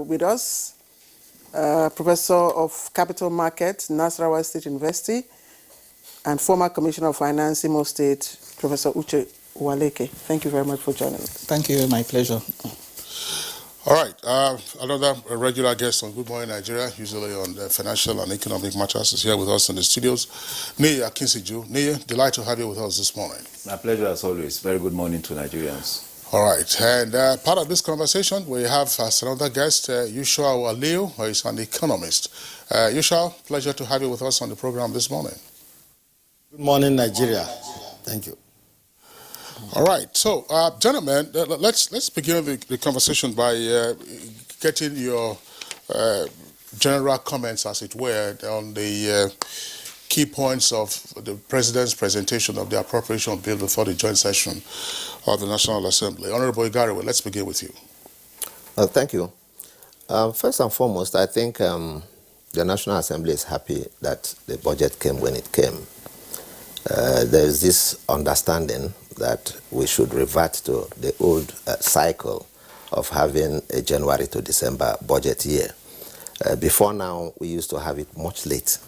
With us, Professor of Capital Markets, Nasarawa State University, and former Commissioner of Finance, Imo State, Professor Uche Waleke. Thank you very much for joining us. Thank you, my pleasure. All right, another regular guest on Good Morning Nigeria, usually on the financial and economic matters, is here with us in the studios. Niye Akinsiju. Niye, delight to have you with us this morning. My pleasure as always. Very good morning to Nigerians. All right, and part of this conversation, we have as another guest, Yushua Aliu, who is an economist. Yushua, pleasure to have you with us on the program this morning. Good morning, Nigeria. Thank you. All right, so gentlemen, let's begin the conversation by getting your general comments, as it were, on the key points of the President's presentation of the appropriation bill before the joint session of the National Assembly. Honorable Igariwe, let's begin with you. Thank you. First and foremost, I think the National Assembly is happy that the budget came when it came. There is this understanding that we should revert to the old cycle of having a January to December budget year. Before now, we used to have it much late,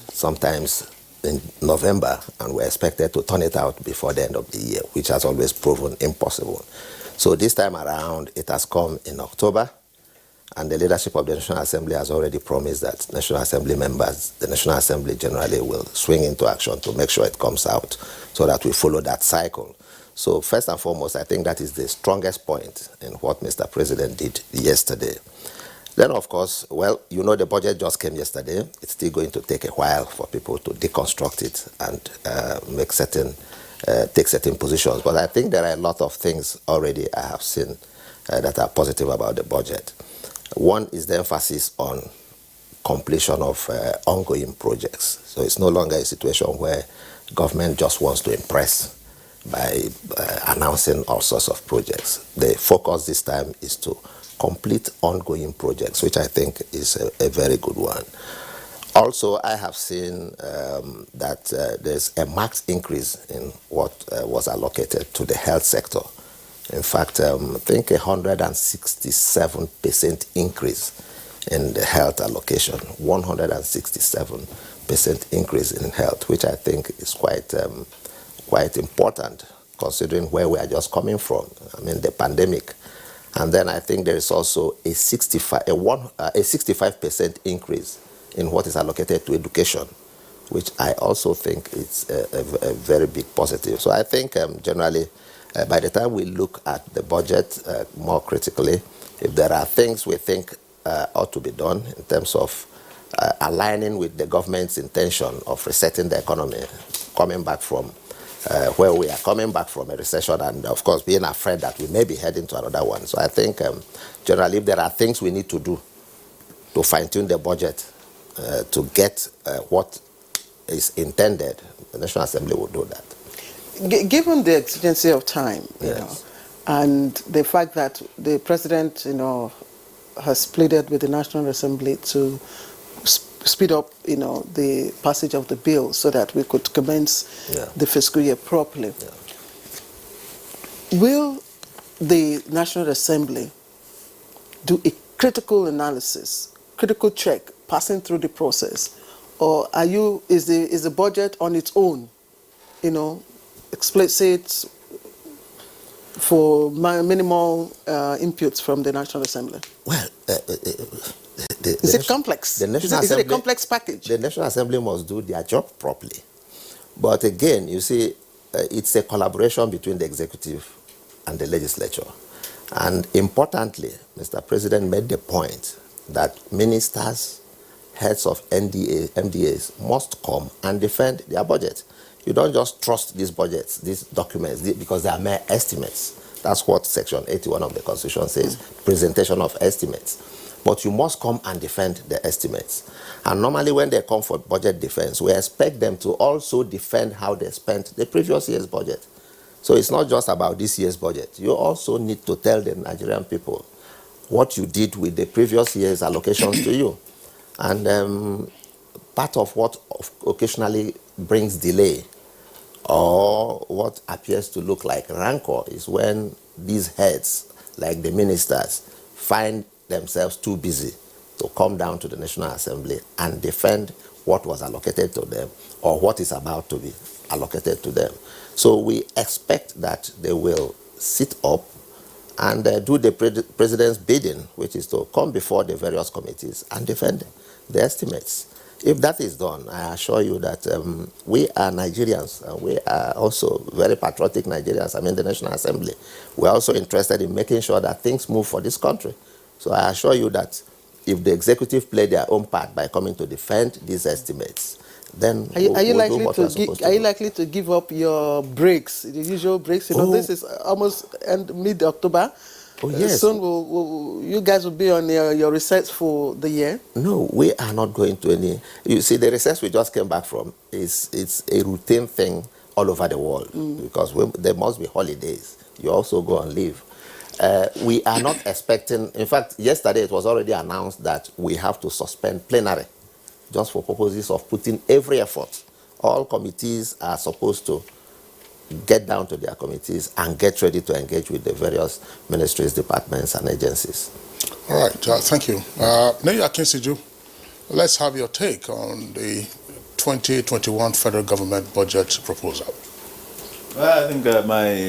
sometimes in November, and we're expected to turn it out before the end of the year, which has always proven impossible. So this time around, it has come in October, and the leadership of the National Assembly has already promised that National Assembly members, the National Assembly generally will swing into action to make sure it comes out so that we follow that cycle. So first and foremost, I think that is the strongest point in what Mr. President did yesterday. Then, of course, well, you know the budget just came yesterday. It's still going to take a while for people to deconstruct it and take certain positions. But I think there are a lot of things already I have seen that are positive about the budget. One is the emphasis on completion of ongoing projects. So it's no longer a situation where government just wants to impress by announcing all sorts of projects. The focus this time is to complete ongoing projects, which I think is a very good one. Also, I have seen that there's a marked increase in what was allocated to the health sector. In fact, I think 167% increase in the health allocation, 167% increase in health, which I think is quite important considering where we are just coming from. I mean, the pandemic. And then I think there is also a 65% increase in what is allocated to education, which I also think is a very big positive. So I think generally, by the time we look at the budget more critically, if there are things we think ought to be done in terms of aligning with the government's intention of resetting the economy, coming back from where we are coming back from a recession, and of course being afraid that we may be heading to another one. So I think generally if there are things we need to do to fine-tune the budget to get what is intended, the National Assembly will do that. Given the exigency of time, Yes. and the fact that the President, has pleaded with the National Assembly to speed up, the passage of the bill so that we could commence the fiscal year properly. Yeah. Will the National Assembly do a critical analysis, critical check, passing through the process, or is the budget on its own, explicit for minimal inputs from the National Assembly? Well, is it complex? Is it a complex package? The National Assembly must do their job properly. But again, you see, it's a collaboration between the executive and the legislature. And importantly, Mr. President made the point that ministers, heads of MDAs must come and defend their budget. You don't just trust these budgets, these documents, because they are mere estimates. That's what Section 81 of the Constitution says, presentation of estimates. But you must come and defend the estimates. And normally when they come for budget defense, we expect them to also defend how they spent the previous year's budget. So it's not just about this year's budget. You also need to tell the Nigerian people what you did with the previous year's allocations to you. And part of what occasionally brings delay or what appears to look like rancor is when these heads, like the ministers, find themselves too busy to come down to the National Assembly and defend what was allocated to them or what is about to be allocated to them. So we expect that they will sit up and do the president's bidding, which is to come before the various committees and defend the estimates. If that is done, I assure you that we are Nigerians, and we are also very patriotic Nigerians. I mean, the National Assembly. We're also interested in making sure that things move for this country. So I assure you that if the executive play their own part by coming to defend these estimates, then Are you we'll likely to give up your breaks, the usual breaks? You know, this is almost mid-October. Oh, yes. Soon you guys will be on your recess for the year? No, we are not going to any. You see, the recess we just came back from it's a routine thing all over the world because there must be holidays. You also go on leave. We are not expecting. In fact, yesterday it was already announced that we have to suspend plenary just for purposes of putting every effort. All committees are supposed to get down to their committees and get ready to engage with the various ministries, departments, and agencies. All right, thank you. Naya Kinsiju, let's have your take on the 2021 federal government budget proposal. Well, I think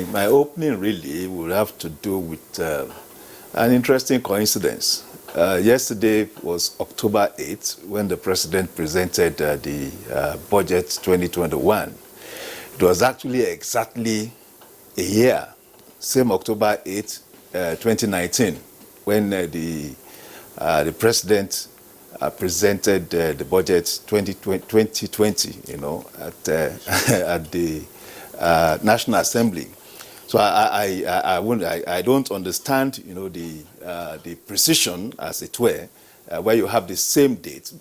my opening really will have to do with an interesting coincidence. Yesterday was October 8th when the president presented the budget 2021. It was actually exactly a year, same October 8th, 2019, when the president presented the budget 2020, you know, at the National Assembly. So I don't understand, you know, the precision, as it were, where you have the same date.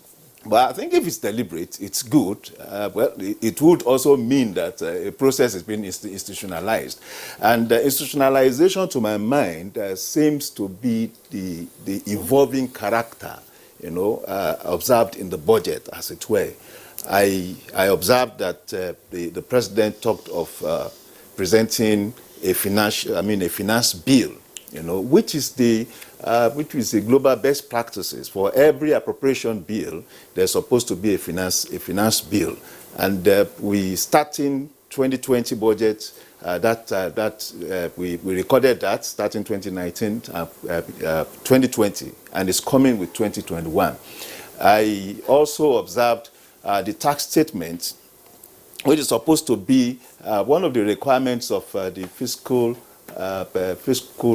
But I think if it's deliberate, it's good. Well, it would also mean that a process has been institutionalized. And institutionalization, to my mind, seems to be the evolving character, you know, observed in the budget, as it were. I observed that the president talked of presenting a finance bill, you know, which is the global best practices. For every appropriation bill, there's supposed to be a finance bill, and we starting 2020 budget. We recorded that starting 2019, 2020, and it's coming with 2021. I also observed the tax statement, which is supposed to be one of the requirements of the Fiscal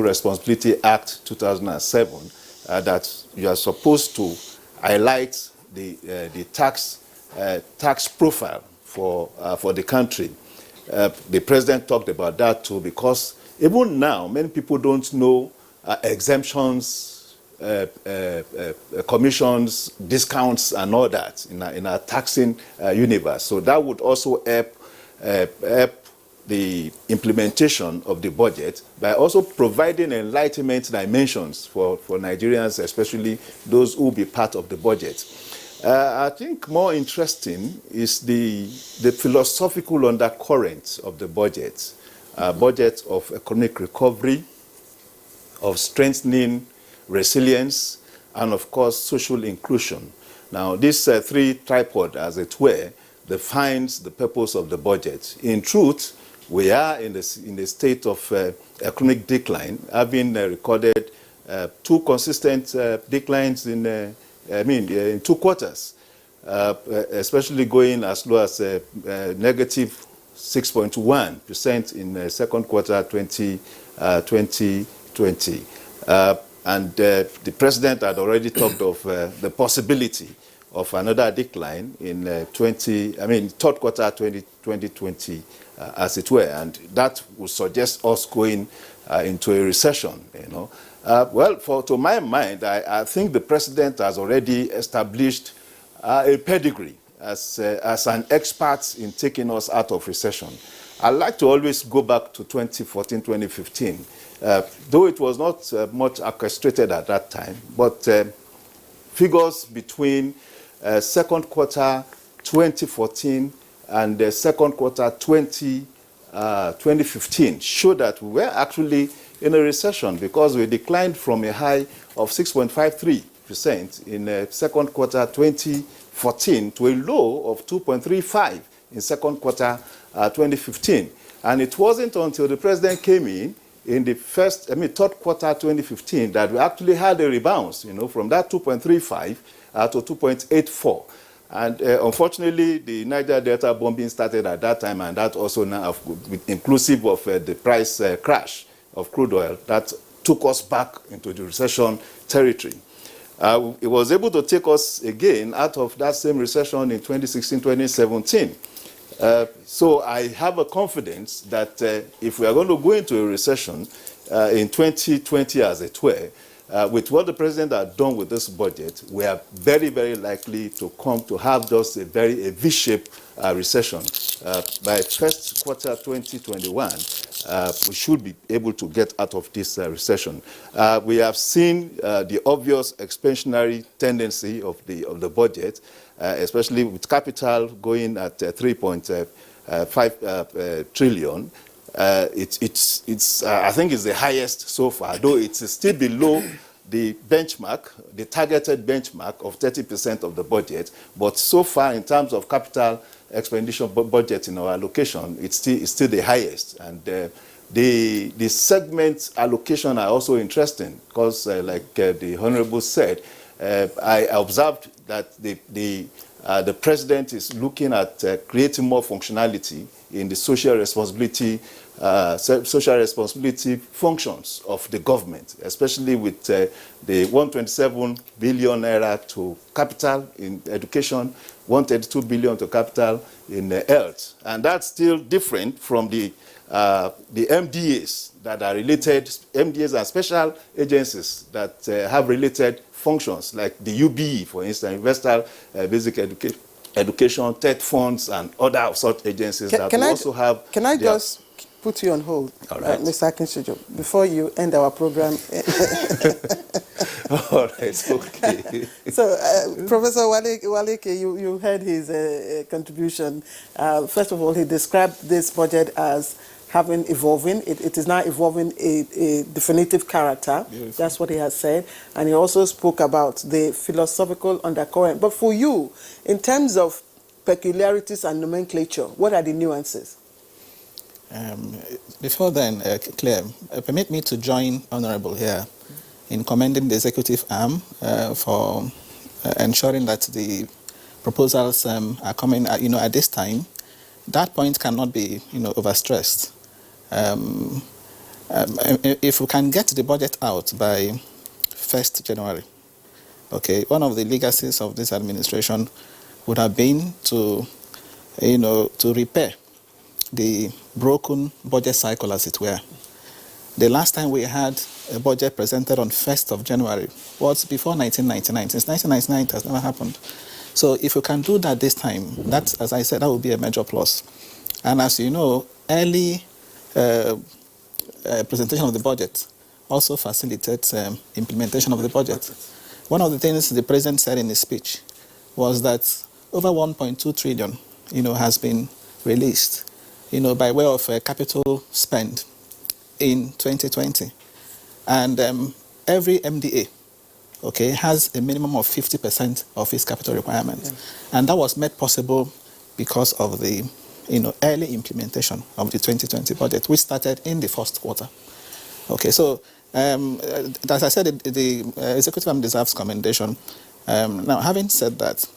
Responsibility Act 2007, that you are supposed to highlight the tax profile for the country. The president talked about that too, because even now many people don't know exemptions, commissions, discounts, and all that in our taxing universe. So that would also help the implementation of the budget by also providing enlightenment dimensions for Nigerians, especially those who will be part of the budget. I think more interesting is the philosophical undercurrents of the budget. Budget of economic recovery, of strengthening resilience, and of course social inclusion. Now this three tripod, as it were, defines the purpose of the budget. In truth, we are in the state of economic decline, having recorded two consistent declines in 2 quarters, especially going as low as negative 6.1% in second quarter 2020. And the president had already talked of the possibility of another decline in third quarter 2020, as it were, and that would suggest us going into a recession. You know, to my mind, I think the president has already established a pedigree as an expert in taking us out of recession. I like to always go back to 2014, 2015, though it was not much orchestrated at that time, but figures between second quarter 2014 and the second quarter 2015 show that we were actually in a recession because we declined from a high of 6.53% in second quarter 2014 to a low of 2.35 in second quarter 2015. And it wasn't until the president came in the third quarter 2015 that we actually had a rebound, from that 2.35 to 2.84. And unfortunately, the Niger Delta bombing started at that time, and that also now, inclusive of the price crash of crude oil, that took us back into the recession territory. It was able to take us again out of that same recession in 2016, 2017. So I have a confidence that if we are going to go into a recession in 2020, as it were, with what the president has done with this budget, we are very, very likely to come to have just a V-shaped recession. By first quarter 2021, we should be able to get out of this recession. We have seen the obvious expansionary tendency of the budget, especially with capital going at 3.5 trillion. It's I think it's the highest so far, though it's still below the benchmark, the targeted benchmark of 30% of the budget. But so far, in terms of capital expenditure budget in our allocation, it's still the highest. And the segment allocation are also interesting because, like the Honorable said, I observed that the president is looking at creating more functionality in the social responsibility functions of the government, especially with the 127 billion naira to capital in education, 132 billion to capital in health. And that's still different from the MDAs that are related, MDAs and special agencies that have related functions, like the UBE, for instance, Universal Basic Education, TED funds, and other such agencies that we also have. Can I just put you on hold, all right. Mr. Akinsojo, before you end our program? All right, okay. So, Professor Waleke, you heard his contribution. First of all, he described this budget as evolving. It is now evolving a definitive character. Beautiful. That's what he has said. And he also spoke about the philosophical undercurrent. But for you, in terms of peculiarities and nomenclature, what are the nuances? Before then, Claire, permit me to join Honorable here in commending the executive arm for ensuring that the proposals are coming at this time. That point cannot be overstressed. If we can get the budget out by 1st January, okay, one of the legacies of this administration would have been to repair the broken budget cycle, as it were. The last time we had a budget presented on 1st of January was before 1999. Since 1999, it has never happened. So if we can do that this time, that, as I said, that would be a major plus. And as you know, early presentation of the budget also facilitates implementation of the budget. One of the things the president said in his speech was that over 1.2 trillion, has been released, by way of capital spend in 2020. And every MDA, okay, has a minimum of 50% of its capital requirement. Yeah. And that was made possible because of the early implementation of the 2020 budget, which started in the first quarter. Okay, so as I said, the executive arm deserves commendation. Now, having said that,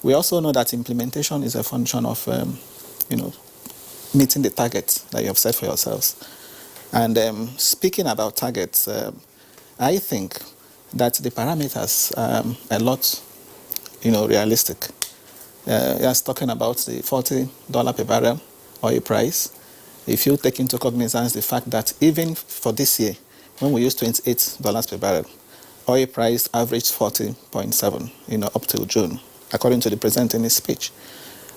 we also know that implementation is a function of, meeting the targets that you have set for yourselves. And speaking about targets, I think that the parameters are a lot, realistic. Just talking about the $40 per barrel oil price. If you take into cognizance the fact that even for this year, when we use $28 per barrel, oil price averaged 40.7, up till June, according to the president in his speech.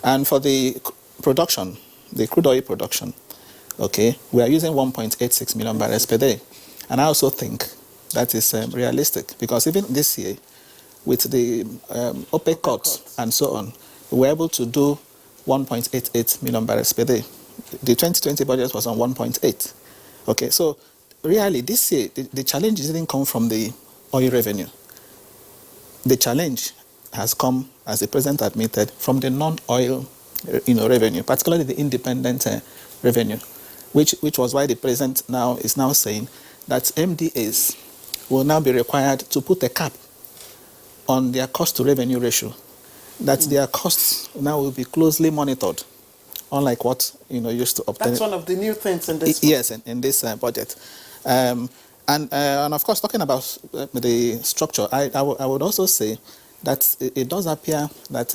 And for the production, the crude oil production, okay, we are using 1.86 million barrels per day. And I also think that is realistic, because even this year, with the OPEC cuts and so on, we were able to do 1.88 million barrels per day. The 2020 budget was on 1.8. Okay, so really, this year, the challenge didn't come from the oil revenue. The challenge has come, as the president admitted, from the non-oil revenue, particularly the independent revenue, which was why the president is now saying that MDAs will now be required to put a cap on their cost-to-revenue ratio, that their costs now will be closely monitored, unlike what used to obtain. That's one of the new things in this. Yes, in this budget. And of course, talking about the structure, I would also say that it does appear that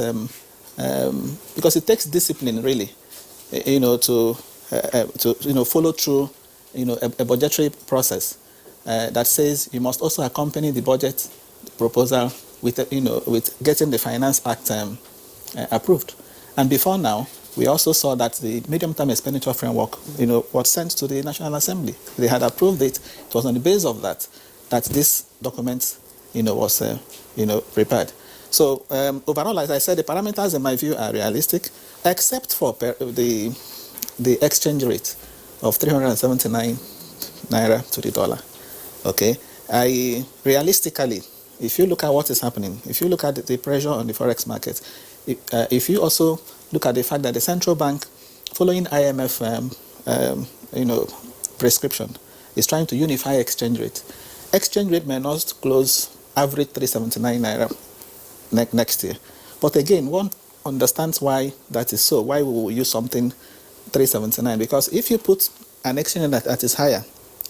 because it takes discipline really, to follow through, a budgetary process that says you must also accompany the budget proposal with with getting the Finance Act approved. And before now, we also saw that the medium-term expenditure framework, was sent to the National Assembly. They had approved it. It was on the basis of that this document, was, prepared. So overall, as I said, the parameters in my view are realistic, except for the exchange rate of 379 naira to the dollar. Okay, realistically, if you look at what is happening, if you look at the pressure on the forex market, if you also look at the fact that the central bank, following IMF, prescription, is trying to unify exchange rate. Exchange rate may not close average 379 naira next year. But again, one understands why that is so, why we will use something 379. Because if you put an exchange rate that is higher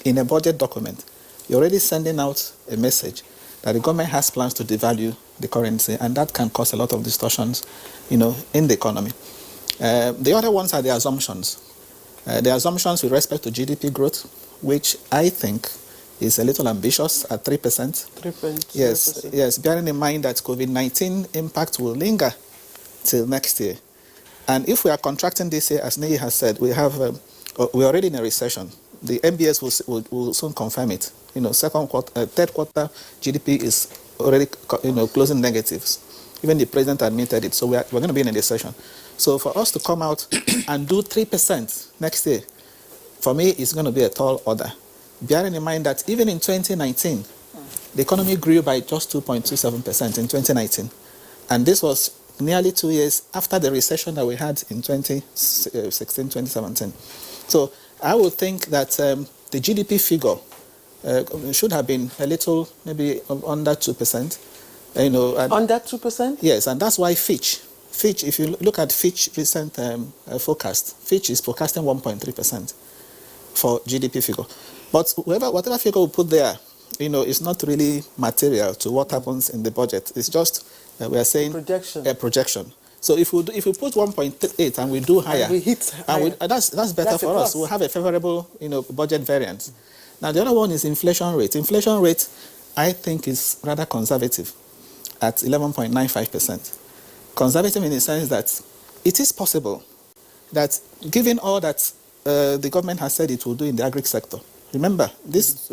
in a budget document, you're already sending out a message that the government has plans to devalue the currency, and that can cause a lot of distortions, in the economy. The other ones are the assumptions. The assumptions with respect to GDP growth, which I think is a little ambitious at 3%. 3%. Yes, bearing in mind that COVID-19 impact will linger till next year. And if we are contracting this year, as Nei has said, we're already in a recession. The MBS will soon confirm it. Third quarter GDP is already, closing negatives. Even the president admitted it. So we're going to be in a recession. So for us to come out and do 3% next year, for me, it's going to be a tall order. Bearing in mind that even in 2019, the economy grew by just 2.27% in 2019. And this was nearly 2 years after the recession that we had in 2016, 2017. So I would think that the GDP figure should have been a little, maybe under 2%. Under 2%? Yes, and that's why Fitch, if you look at Fitch recent forecast, Fitch is forecasting 1.3% for GDP figure. But whatever figure we put there, is not really material to what happens in the budget. It's just, we are saying a projection. So if we put 1.8 and we do higher, and we hit higher, that's better for us. We'll have a favorable, budget variance. Now the other one is inflation rate. Inflation rate, I think, is rather conservative at 11.95%. Conservative in the sense that it is possible that, given all that the government has said it will do in the agri sector. Remember, this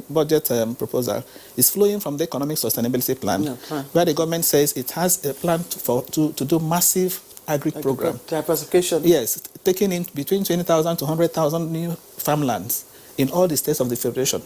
budget proposal is flowing from the Economic Sustainability Plan, where the government says it has a plan to do massive agri program. Diversification. Yes, taking in between 20,000 to 100,000 new farmlands in all the states of the Federation.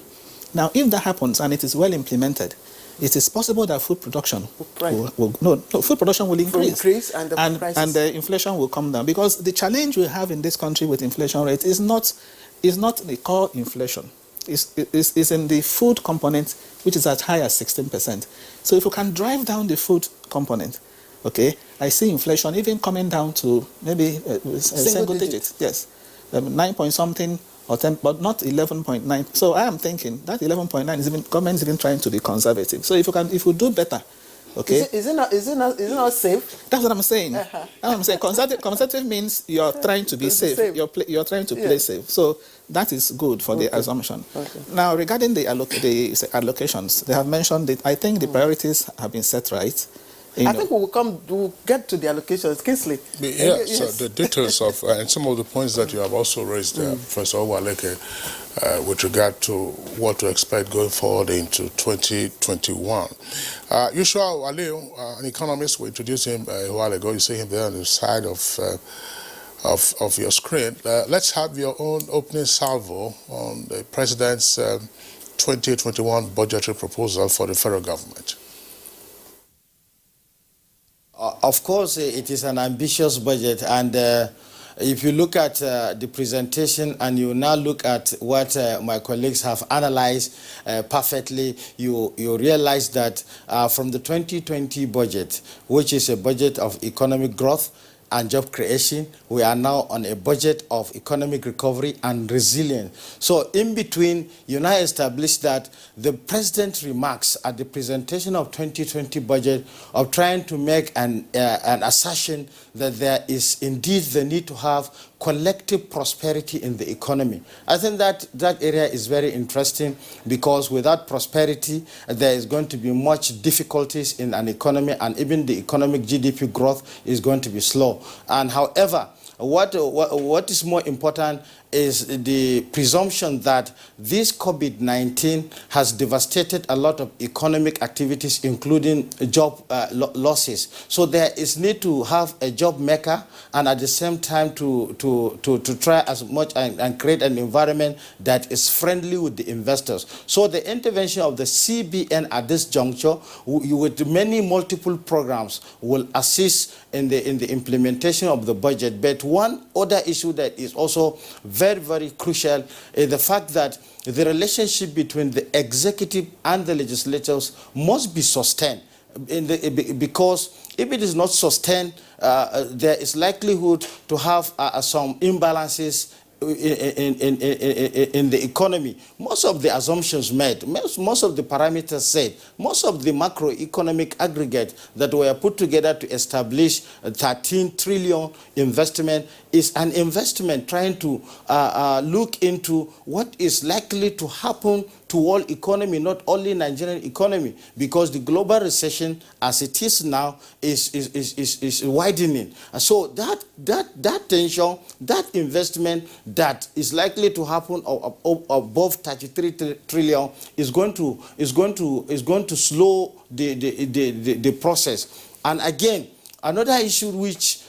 Now, if that happens and it is well implemented, it is possible that food production food production will increase and the inflation will come down. Because the challenge we have in this country with inflation rate is not the core inflation. It's in the food component, which is as high as 16%. So if we can drive down the food component, okay, I see inflation even coming down to maybe a single digit. Yes, 9 point something or 10, but not 11.9. So I am thinking that 11.9 is government even trying to be conservative. So if we do better, okay. Is it not safe? That's what I'm saying. That's what I'm saying. Conservative means you're trying to be safe. You're trying to play safe. So that is good for the assumption. Okay. Now, regarding the allocations, they have mentioned that I think the priorities have been set right. I think we'll get to the allocations. Kingsley. Yeah, yes. So the details of, and some of the points that you have also raised, Professor Owaleke, with regard to what to expect going forward into 2021. Yushua Aliu, an economist, we introduced him a while ago. You see him there on the side of of your screen. Let's have your own opening salvo on the President's 2021 budgetary proposal for the federal government. Of course, it is an ambitious budget, and if you look at the presentation and you now look at what my colleagues have analyzed perfectly, you realize that from the 2020 budget, which is a budget of economic growth and job creation, we are now on a budget of economic recovery and resilience. So in between, you now establish that the president's remarks at the presentation of 2020 budget of trying to make an assertion that there is indeed the need to have collective prosperity in the economy. I think that area is very interesting, because without prosperity, there is going to be much difficulties in an economy, and even the economic GDP growth is going to be slow. And however, what is more important is the presumption that this COVID-19 has devastated a lot of economic activities, including job losses. So there is need to have a job maker, and at the same time to try as much and create an environment that is friendly with the investors. So the intervention of the CBN at this juncture, with many multiple programs, will assist in the implementation of the budget. But one other issue that is also very, very crucial is the fact that the relationship between the executive and the legislators must be sustained. Because if it is not sustained, there is likelihood to have some imbalances in the economy. Most of the assumptions made, most of the parameters said, most of the macroeconomic aggregate that were put together to establish a 13 trillion investment is an investment trying to look into what is likely to happen to world economy, not only Nigerian economy, because the global recession as it is now is widening. So that tension, that investment that is likely to happen above 33 trillion is going to slow the process. And again, another issue which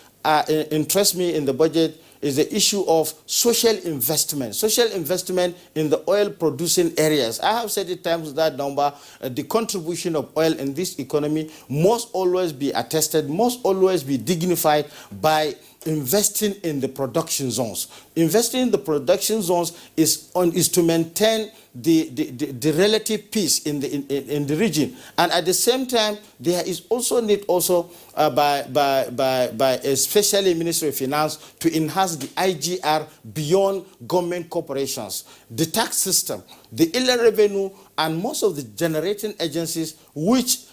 interests me in the budget is the issue of social investment. Social investment in the oil-producing areas. I have said it times that number, the contribution of oil in this economy must always be attested, must always be dignified by investing in the production zones. Investing in the production zones is to maintain the relative peace in the region, and at the same time there is also need by especially Ministry of Finance to enhance the IGR beyond government corporations, the tax system, the inland revenue, and most of the generating agencies which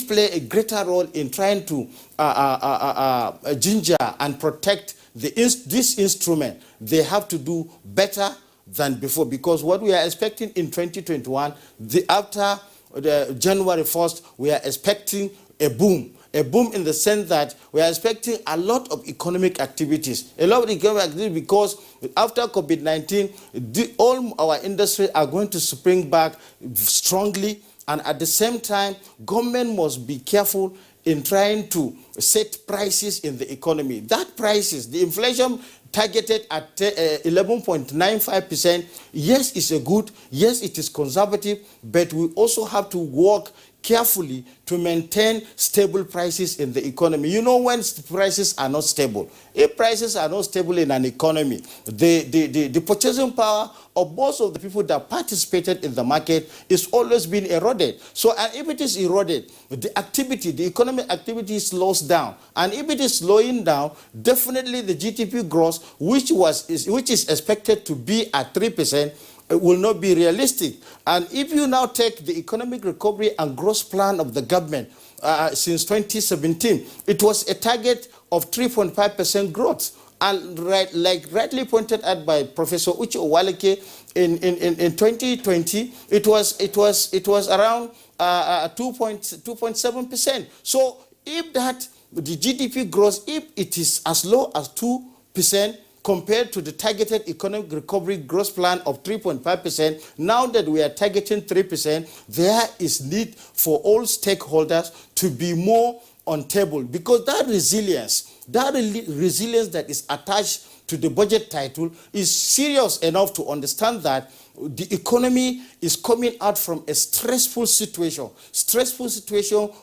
play a greater role in trying to ginger and protect this instrument. They have to do better than before, because what we are expecting in 2021, after the January 1st, we are expecting a boom in the sense that we are expecting a lot of economic activities. A lot of economic activities, because after COVID-19, all our industries are going to spring back strongly, and at the same time, government must be careful in trying to set prices in the economy. That prices, the inflation targeted at 11.95%, yes, it's a good, yes, it is conservative, but we also have to work carefully to maintain stable prices in the economy. You know, when prices are not stable, if prices are not stable in an economy, the purchasing power of most of the people that participated in the market is always being eroded. So, and if it is eroded, the economic activity slows down. And if it is slowing down, definitely the GDP growth, which is expected to be at 3%, will not be realistic. And if you now take the economic recovery and growth plan of the government since 2017, it was a target of 3.5% growth. And like rightly pointed out by Professor Uche Owaleke, in 2020, it was around 2.7%. So if the GDP growth, if it is as low as 2%, compared to the targeted economic recovery growth plan of 3.5%, now that we are targeting 3%, there is need for all stakeholders to be more on table, because that resilience that is attached to the budget title is serious enough to understand that the economy is coming out from a stressful situation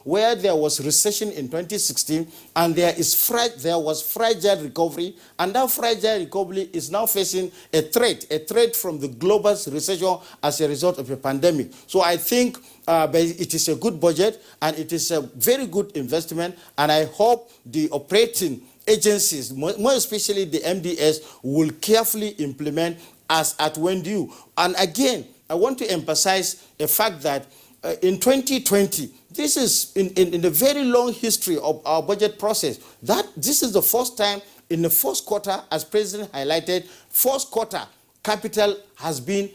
where there was recession in 2016, and there was fragile recovery, and that fragile recovery is now facing a threat from the global recession as a result of a pandemic. So I think it is a good budget, and it is a very good investment, and I hope the operating agencies, more especially the MDS, will carefully implement as at when due. And again, I want to emphasize the fact that in 2020, this is in the very long history of our budget process, that this is the first time in the first quarter, as President highlighted, first quarter capital has been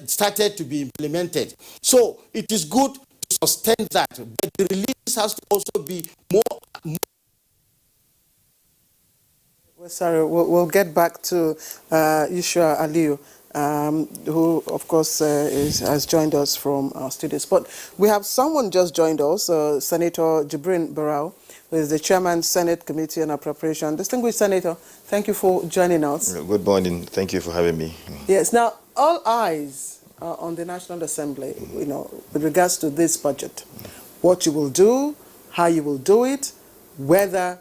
started to be implemented. So it is good to sustain that, but the release has to also be more. Well, sorry, we'll get back to Yusha Aliyu, who, of course, has joined us from our studios. But we have someone just joined us, Senator Jibrin Barau, who is the Chairman, Senate Committee on Appropriation. Distinguished Senator, thank you for joining us. Good morning. Thank you for having me. Yes. Now, all eyes are on the National Assembly, with regards to this budget. What you will do, how you will do it, whether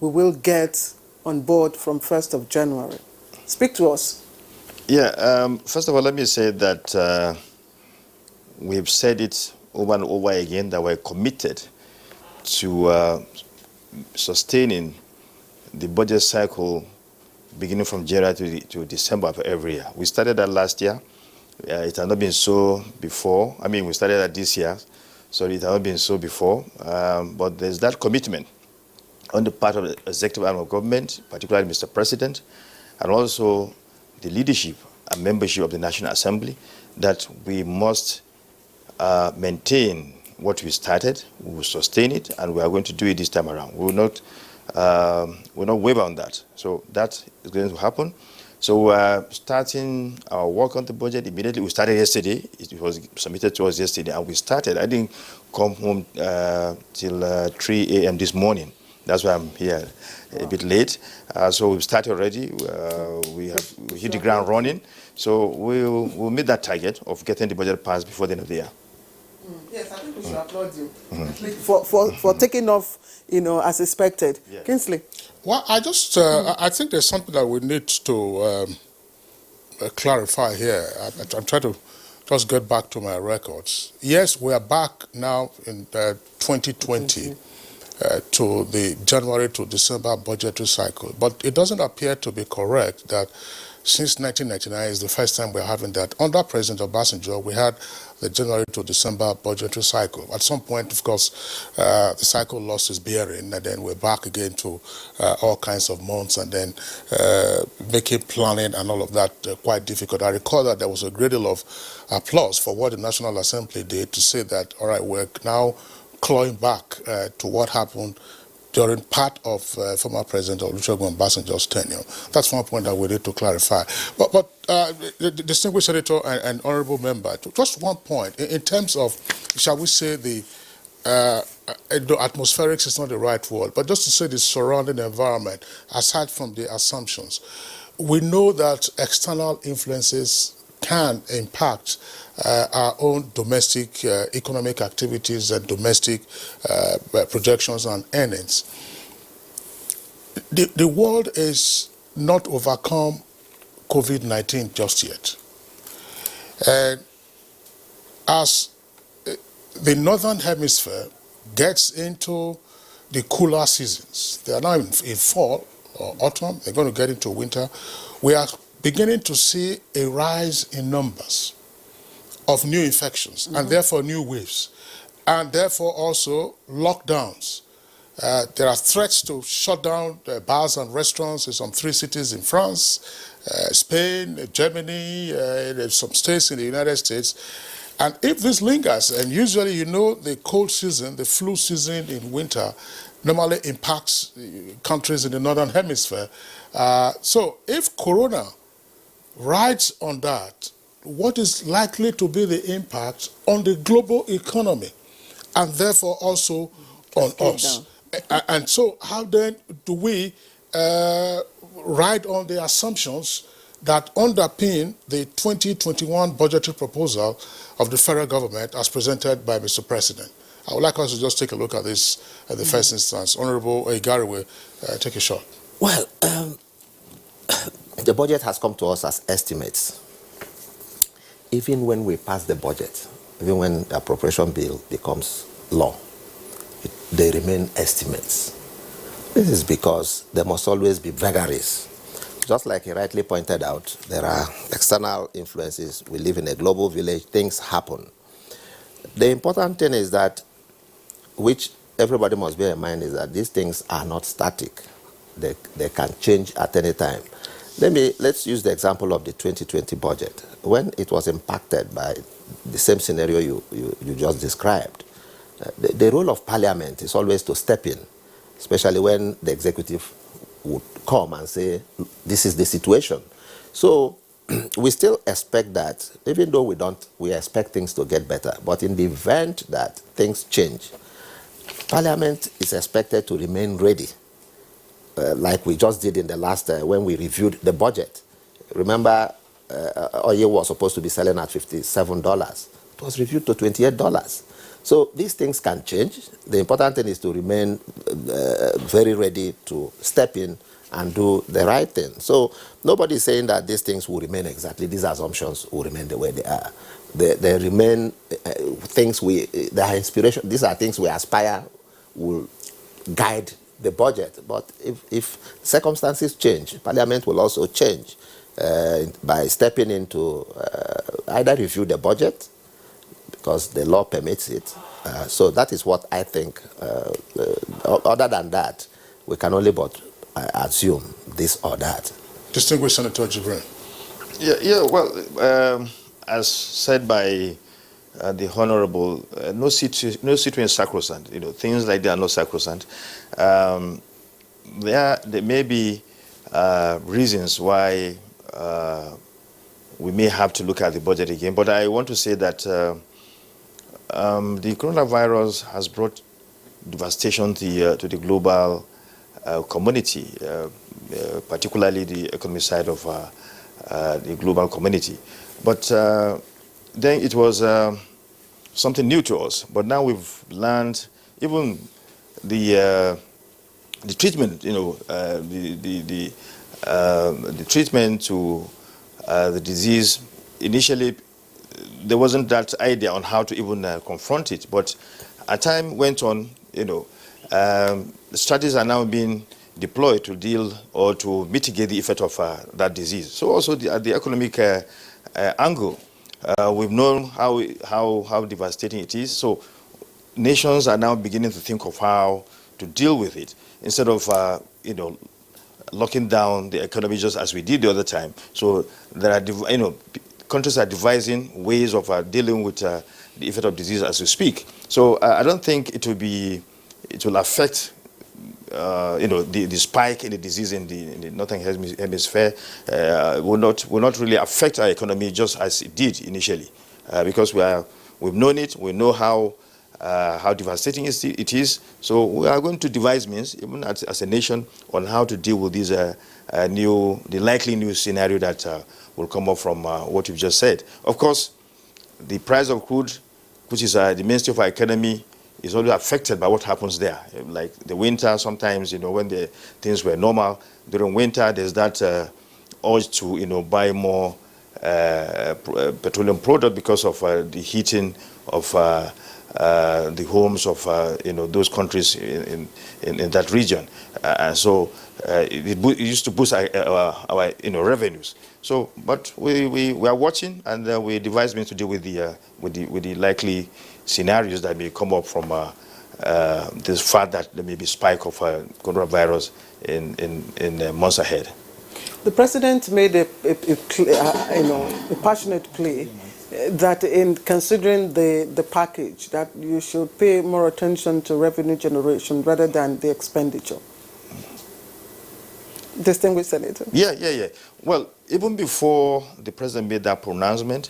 we will get on board from 1st of January. Speak to us. Yeah, first of all, let me say that we've said it over and over again that we're committed to sustaining the budget cycle beginning from January to December of every year. We started that last year. It had not been so before. I mean, we started that this year, so it had not been so before. But there's that commitment on the part of the executive arm of government, particularly Mr. President, and also the leadership and membership of the National Assembly, that we must maintain what we started, we will sustain it, and we are going to do it this time around. We will not waver on that. So that is going to happen. So starting our work on the budget immediately. We started yesterday. It was submitted to us yesterday, and we started. I didn't come home till 3 a.m. this morning. That's why I'm here a bit late. So we've started already. We hit the ground running. So we'll meet that target of getting the budget passed before the end of the year. Yes, I think we should applaud you for taking off, as expected. Yeah. Kingsley. Well, I think there's something that we need to clarify here. I'm trying to just get back to my records. Yes, we are back now in 2020. To the January to December budgetary cycle. But it doesn't appear to be correct that since 1999 is the first time we're having that. Under President Obasanjo, we had the January to December budgetary cycle. At some point, of course, the cycle lost its bearing, and then we're back again to all kinds of months, and then making planning and all of that quite difficult. I recall that there was a great deal of applause for what the National Assembly did to say that, all right, we're now clawing back to what happened during part of former President Olusegun Obasanjo's tenure. That's one point that we need to clarify. But the distinguished senator and honorable member, just one point in terms of, shall we say, the atmospherics is not the right word, but just to say the surrounding environment, aside from the assumptions. We know that external influences can impact our own domestic economic activities and domestic projections and earnings. The world is not overcome COVID-19 just yet. And as the northern hemisphere gets into the cooler seasons, they are now in fall or autumn, they're going to get into winter, we are beginning to see a rise in numbers of new infections, and therefore new waves, and therefore also lockdowns. There are threats to shut down bars and restaurants in some 3 cities in France, Spain, Germany, some states in the United States. And if this lingers, and usually you know the cold season, the flu season in winter, normally impacts countries in the northern hemisphere. So if Corona rides on that, what is likely to be the impact on the global economy and therefore also on us? And so how then do we ride on the assumptions that underpin the 2021 budgetary proposal of the federal government as presented by Mr. President? I would like us to just take a look at this at the first instance. Honorable Igariwe, take a shot. Well, the budget has come to us as estimates. Even when we pass the budget, even when the appropriation bill becomes law, they remain estimates. This is because there must always be vagaries. Just like he rightly pointed out, there are external influences. We live in a global village, things happen. The important thing is that, which everybody must bear in mind, is that these things are not static. They can change at any time. Let's use the example of the 2020 budget. When it was impacted by the same scenario you just described, the role of Parliament is always to step in, especially when the executive would come and say, this is the situation. So we still expect that, even though we expect things to get better, but in the event that things change, Parliament is expected to remain ready, like we just did in the last, when we reviewed the budget. Remember, oil was supposed to be selling at $57. It was reviewed to $28. So these things can change. The important thing is to remain very ready to step in and do the right thing. So nobody is saying that these things will remain exactly, these assumptions will remain the way they are. They remain things they are inspiration. These are things we aspire will guide the budget. But if circumstances change, Parliament will also change by stepping into either review the budget, because the law permits it. So that is what I think. Other than that, we can only but assume this or that. Distinguished Senator Jibrin. Well, as said by the Honorable, no situation is sacrosanct. Things like that are not sacrosanct. There may be reasons why we may have to look at the budget again, but I want to say that the coronavirus has brought devastation to the global community, particularly the economic side of the global community. But then it was something new to us. But now we've learned even the treatment, the treatment to the disease. Initially, there wasn't that idea on how to even confront it. But as time went on, strategies are now being deployed to deal or to mitigate the effect of that disease. So also the economic angle, we've known how devastating it is. So nations are now beginning to think of how to deal with it instead of locking down the economy just as we did the other time. So there are countries are devising ways of dealing with the effect of disease as we speak. So I don't think it will affect the spike in the disease in the northern hemisphere will not really affect our economy just as it did initially, because we've known it, we know how devastating it is. So we are going to devise means, even as a nation, on how to deal with this the likely new scenario that will come up from what you've just said. Of course, the price of crude, which is the mainstay of our economy, is always affected by what happens there. Like the winter, sometimes, when the things were normal, during winter, there's that urge to, buy more petroleum product because of the heating of the homes of, those countries in that region. And so it used to boost our revenues. So, but we are watching, and we devise means to deal with the likely scenarios that may come up from this fact that there may be spike of coronavirus in months ahead. The president made a passionate plea that in considering the package, that you should pay more attention to revenue generation rather than the expenditure. Distinguished Senator. Yeah. Well, even before the president made that pronouncement,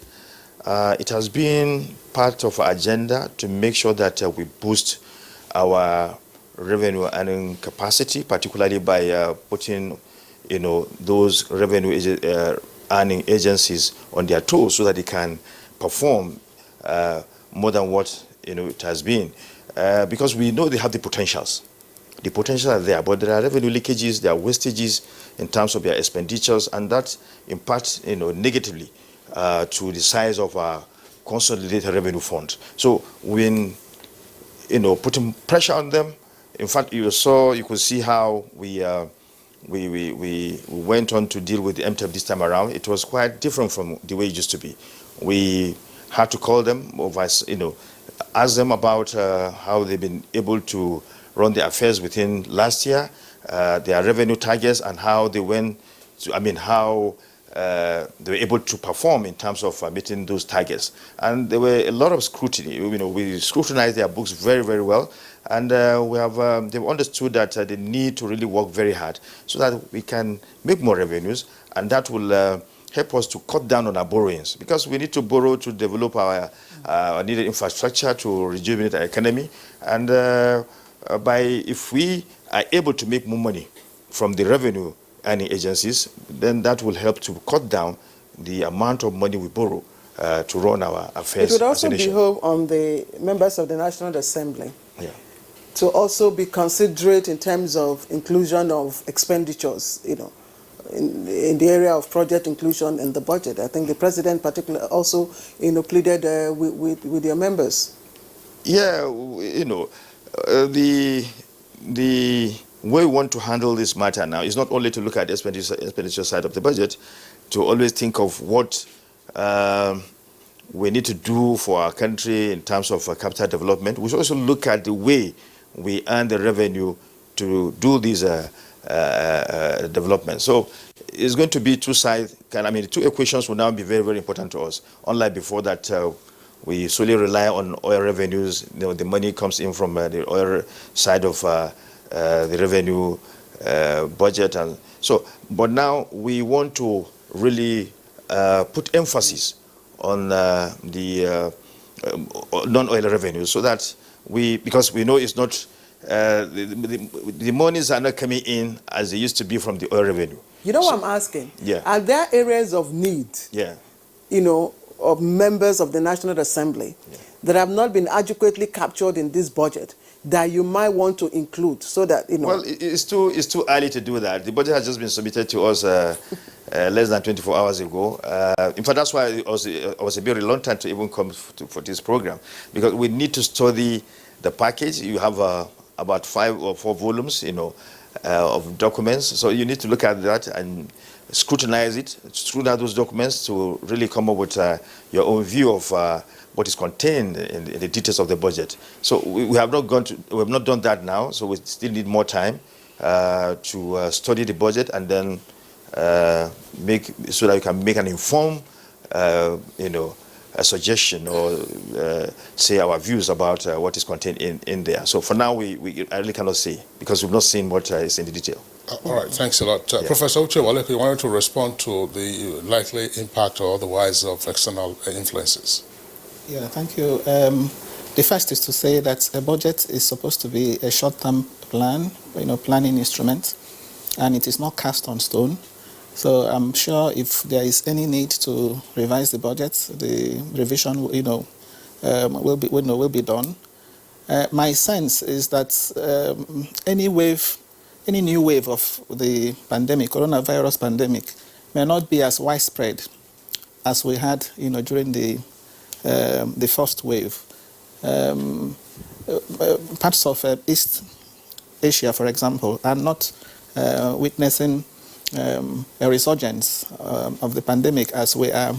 it has been part of our agenda to make sure that we boost our revenue earning capacity, particularly by putting, those revenue earning agencies on their toes so that they can perform more than what it has been, because we know they have the potentials. The potentials are there, but there are revenue leakages, there are wastages in terms of their expenditures, and that impacts negatively to the size of our consolidated revenue fund. So when putting pressure on them, in fact, you could see how we went on to deal with the MTF this time around. It was quite different from the way it used to be. We had to call them, ask them about how they've been able to run their affairs within last year, their revenue targets, and how they went to, how they were able to perform in terms of meeting those targets. And there were a lot of scrutiny. We scrutinized their books very, very well, and they've understood that they need to really work very hard so that we can make more revenues, and that will help us to cut down on our borrowings, because we need to borrow to develop our needed infrastructure to rejuvenate our economy. And if we are able to make more money from the revenue earning agencies, then that will help to cut down the amount of money we borrow to run our affairs. It would also behoove on the members of the National Assembly to also be considerate in terms of inclusion of expenditures, in the area of project inclusion in the budget. I think the president particularly also, pleaded with your members. Yeah, the way we want to handle this matter now is not only to look at the expenditure side of the budget, to always think of what we need to do for our country in terms of capital development. We should also look at the way we earn the revenue to do these development. So it's going to be two sides. Two equations will now be very, very important to us. Unlike before that, we solely rely on oil revenues. The money comes in from the oil side of the revenue budget, and so. But now we want to really put emphasis on the non-oil revenues, so that because we know it's not. The monies are not coming in as they used to be from the oil revenue. What I'm asking? Yeah. Are there areas of need? Yeah. Of members of the National Assembly that have not been adequately captured in this budget that you might want to include, so that Well, it's too early to do that. The budget has just been submitted to us less than 24 hours ago. In fact, that's why I was a bit reluctant to even come for this program, because we need to study the package. You have about 5 or 4 volumes, of documents. So you need to look at that and scrutinize those documents to really come up with your own view of what is contained in the details of the budget. So we have not done that now. So we still need more time to study the budget, and then so that we can make an informed, a suggestion, or say our views about what is contained in there. So for now, I really cannot say, because we've not seen what is in the detail. All right, thanks a lot. Professor Uchewale, you wanted to respond to the likely impact or otherwise of external influences. Yeah, thank you. The first is to say that a budget is supposed to be a short-term plan, planning instrument, and it is not cast on stone. So I'm sure if there is any need to revise the budget, the revision, will be done. My sense is that any new wave of the pandemic, coronavirus pandemic, may not be as widespread as we had, during the first wave. Parts of East Asia, for example, are not witnessing a resurgence of the pandemic as we are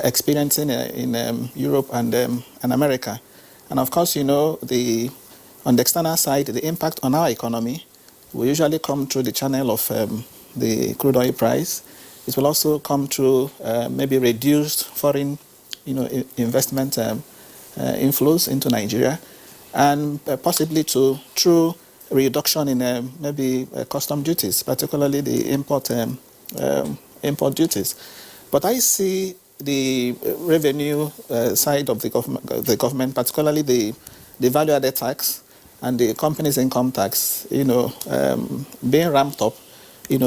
experiencing in Europe and America. And of course, on the external side, the impact on our economy will usually come through the channel of the crude oil price. It will also come through maybe reduced foreign investment inflows into Nigeria, and possibly through reduction in maybe custom duties, particularly the import duties. But I see the revenue side of the government, particularly the value-added tax and the company's income tax, being ramped up,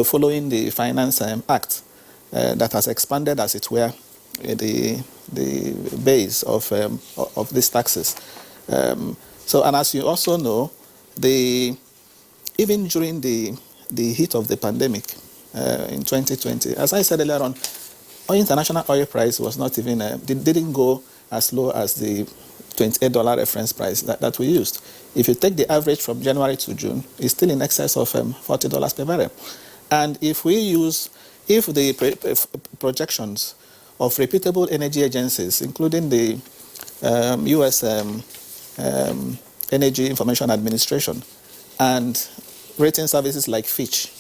following the Finance Act that has expanded, as it were, the base of these taxes. So, and as you also know, even during the heat of the pandemic in 2020, as I said earlier on, international oil price was not even, didn't go as low as the $28 reference price that we used. If you take the average from January to June, it's still in excess of $40 per barrel. And if the projections of reputable energy agencies, including the U.S. Energy Information Administration and rating services like Fitch,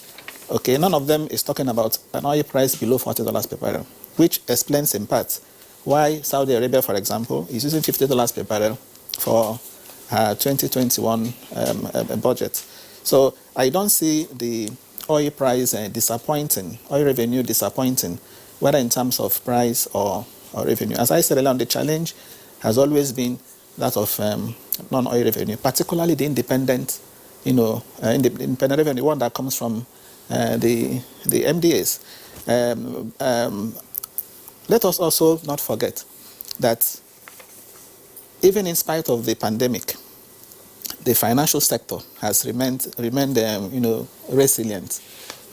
okay, none of them is talking about an oil price below $40 per barrel, which explains in part why Saudi Arabia, for example, is using $50 per barrel for 2021 budget. So I don't see the oil price disappointing, oil revenue disappointing, whether in terms of price or revenue. As I said earlier on, the challenge has always been that of non-oil revenue, particularly the independent, independent revenue, one that comes from the MDAs. Let us also not forget that even in spite of the pandemic, the financial sector has remained resilient.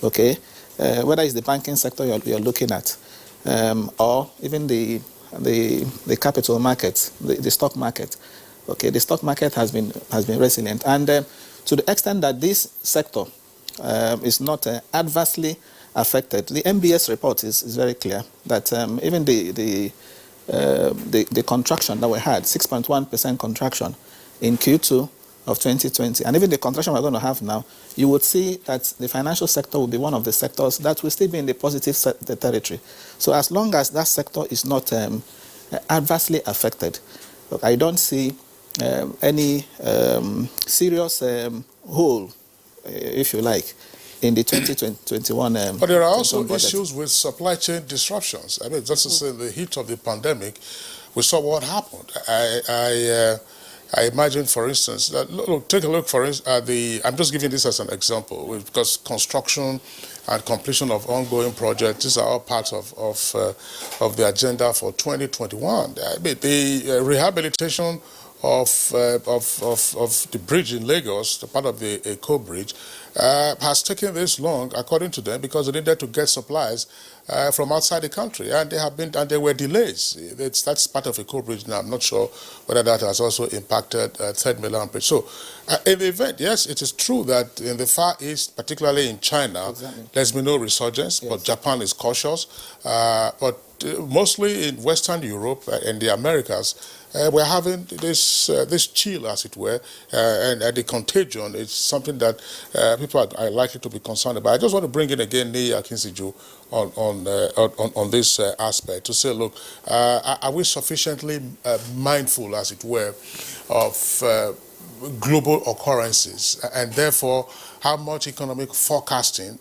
Okay, whether it's the banking sector you're looking at, or even the capital markets, the stock market. Okay, the stock market has been resilient, and to the extent that this sector is not adversely affected. The MBS report is very clear that even the contraction that we had, 6.1% contraction in Q2 of 2020, and even the contraction we're going to have now, you would see that the financial sector will be one of the sectors that will still be in the positive territory. So as long as that sector is not adversely affected, I don't see any serious hole, if you like, in the 2021 But there are also budget. issues with supply chain disruptions. I mean, just to say, the heat of the pandemic, we saw what happened. I imagine, for instance, that, look, take a look for at I'm just giving this as an example, because construction and completion of ongoing projects, these are all parts of the agenda for 2021. I mean, the rehabilitation of the bridge in Lagos, the part of the Eko Bridge, has taken this long, according to them, because they needed to get supplies from outside the country, and there were delays. That's part of Eko Bridge now. I'm not sure whether that has also impacted Third Mainland Bridge. So, in the event, yes, it is true that in the Far East, particularly in China, exactly, there's been no resurgence, yes, but Japan is cautious. But mostly in Western Europe and the Americas, we're having this chill, as it were, and the contagion is something that people are likely to be concerned about. I just want to bring in again Nei Akinseju on this aspect to say, look, are we sufficiently mindful, as it were, of global occurrences, and therefore how much economic forecasting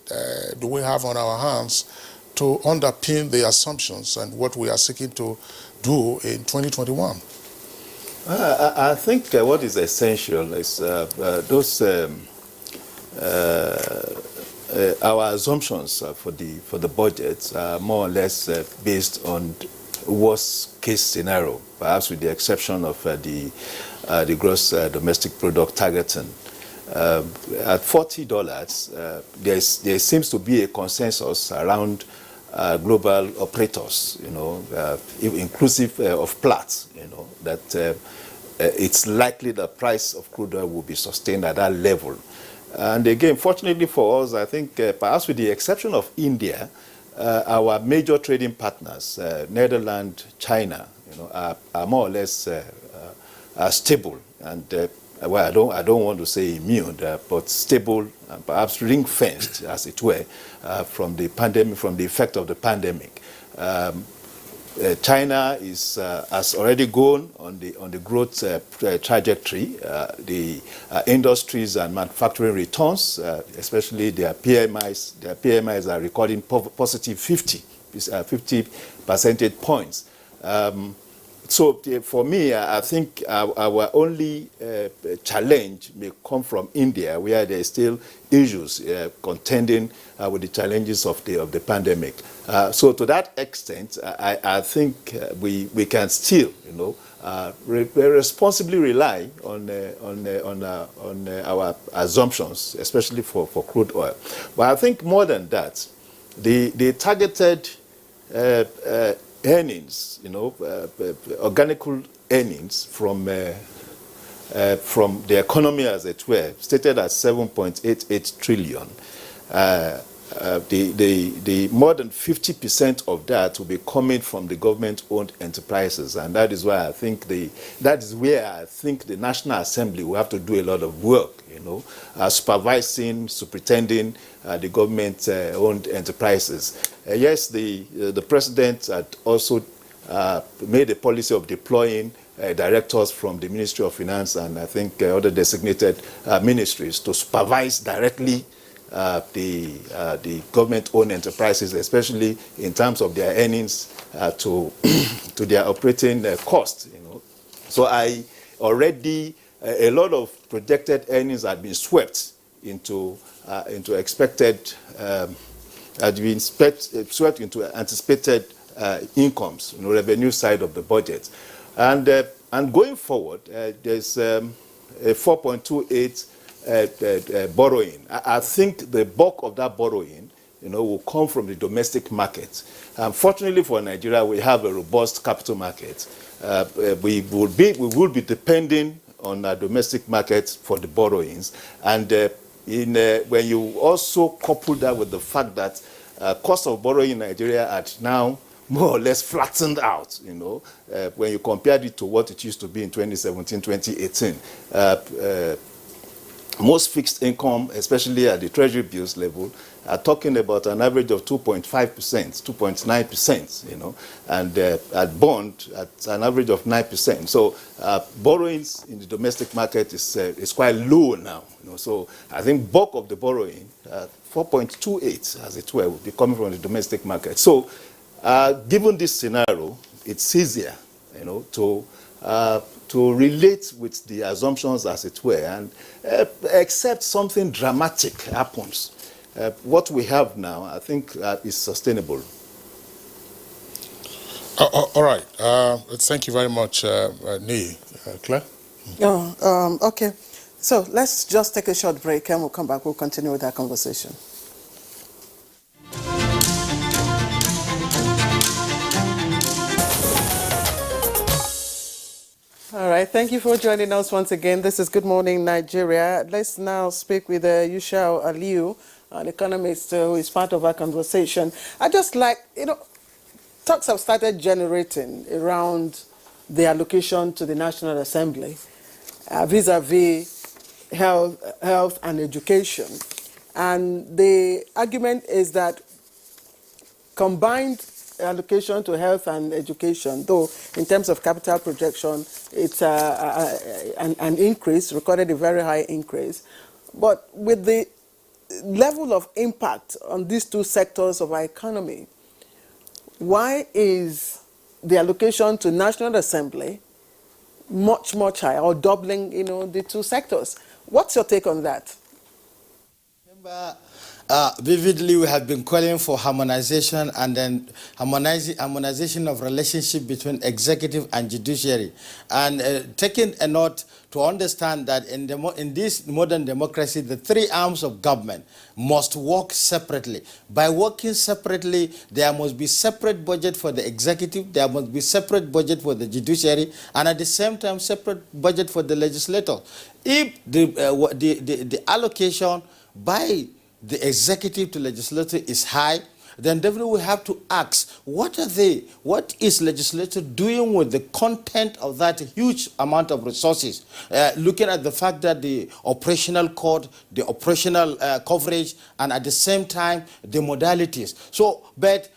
do we have on our hands to underpin the assumptions and what we are seeking to do in 2021? I think what is essential is our assumptions for the budget are more or less based on worst case scenario, perhaps with the exception of the gross domestic product targeting. At $40, there seems to be a consensus around global operators, inclusive of Platts, that it's likely the price of crude oil will be sustained at that level. And again, fortunately for us, I think perhaps with the exception of India, our major trading partners, Netherlands, China, are more or less are stable, and well, I don't want to say immune, but stable and perhaps ring-fenced, as it were, from the pandemic, from the effect of the pandemic. China has already gone on the growth trajectory. The industries and manufacturing returns, especially their PMIs are recording positive 50 percentage points. So for me, I think our only challenge may come from India, where there are still issues contending with the challenges of the pandemic. So to that extent, I think we can still, responsibly rely on our assumptions, especially for crude oil. But I think more than that, the targeted earnings, organic earnings from the economy, as it were, stated at 7.88 trillion. The more than 50% of that will be coming from the government-owned enterprises, and that is why I think that is where I think the National Assembly will have to do a lot of work, supervising, superintending the government-owned enterprises. Yes, the president had also made a policy of deploying directors from the Ministry of Finance and I think other designated ministries to supervise directly the government-owned enterprises, especially in terms of their earnings to their operating costs. So a lot of projected earnings had been swept into expected, swept into anticipated incomes, revenue side of the budget, and going forward, there's a 4.28. Borrowing. I think the bulk of that borrowing, will come from the domestic market. Fortunately for Nigeria, we have a robust capital market. We will be depending on our domestic market for the borrowings, and when you also couple that with the fact that cost of borrowing in Nigeria are now more or less flattened out, when you compare it to what it used to be in 2017, 2018. Most fixed income, especially at the treasury bills level, are talking about an average of 2.5%, 2.9%, and at bond at an average of 9%. So borrowings in the domestic market is quite low now. So I think bulk of the borrowing, 4.28 as it were, will be coming from the domestic market. So given this scenario, it's easier, to relate with the assumptions, as it were, and except something dramatic happens, what we have now, I think, is sustainable. All right. Thank you very much, Nii. Claire? Okay. So let's just take a short break and we'll come back. We'll continue with our conversation. All right, thank you for joining us once again. This is Good Morning Nigeria. Let's now speak with Yushau Aliu, an economist who is part of our conversation. I just like, talks have started generating around the allocation to the National Assembly vis-a-vis health and education. And the argument is that combined allocation to health and education, though in terms of capital projection, it's an increase, recorded a very high increase. But with the level of impact on these two sectors of our economy, why is the allocation to National Assembly much, much higher, or doubling, the two sectors? What's your take on that? Vividly, we have been calling for harmonization and then harmonization of relationship between executive and judiciary, and taking a note to understand that in this modern democracy, the three arms of government must work separately. By working separately, there must be separate budget for the executive, there must be separate budget for the judiciary, and at the same time, separate budget for the legislator. If the allocation by the executive to legislature is high, then definitely we have to ask, what is legislature doing with the content of that huge amount of resources? Looking at the fact that the operational code, the operational coverage, and at the same time, the modalities. So, but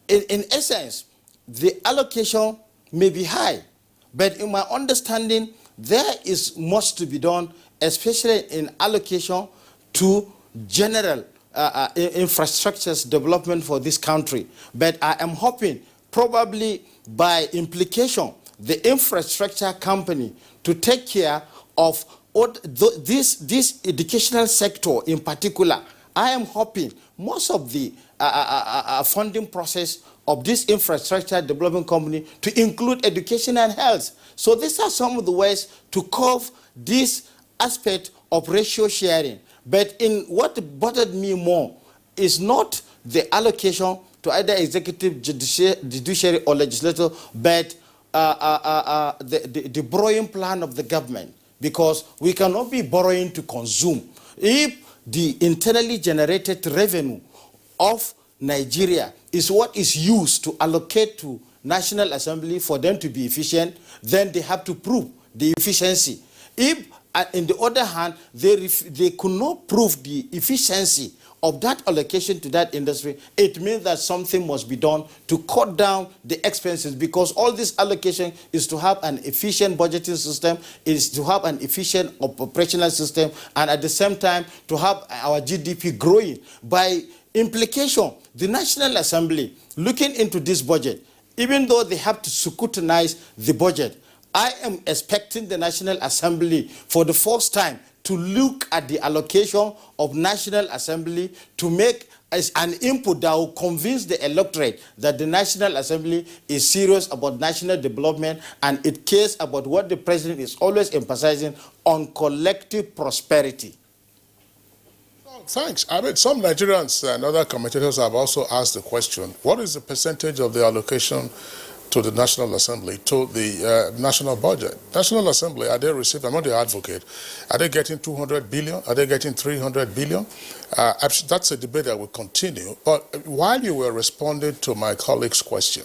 in essence, the allocation may be high, but in my understanding, there is much to be done, especially in allocation to general infrastructures development for this country. But I am hoping, probably by implication, the infrastructure company to take care of this educational sector in particular. I am hoping most of the funding process of this infrastructure development company to include education and health. So these are some of the ways to curb this aspect of ratio sharing. But in what bothered me more is not the allocation to either executive, judiciary, or legislature, but the borrowing plan of the government. Because we cannot be borrowing to consume. If the internally generated revenue of Nigeria is what is used to allocate to National Assembly for them to be efficient, then they have to prove the efficiency. If, on the other hand, they could not prove the efficiency of that allocation to that industry, it means that something must be done to cut down the expenses, because all this allocation is to have an efficient budgeting system, is to have an efficient operational system, and at the same time to have our GDP growing. By implication, the National Assembly, looking into this budget, even though they have to scrutinize the budget, I am expecting the National Assembly for the first time to look at the allocation of National Assembly to make as an input that will convince the electorate that the National Assembly is serious about national development and it cares about what the president is always emphasizing on collective prosperity. Oh, thanks. I mean, some Nigerians and other commentators have also asked the question, what is the percentage of the allocation to the National Assembly, to the national budget? National Assembly, are they receiving, I'm not the advocate, are they getting 200 billion? Are they getting 300 billion? That's a debate that will continue. But while you were responding to my colleague's question,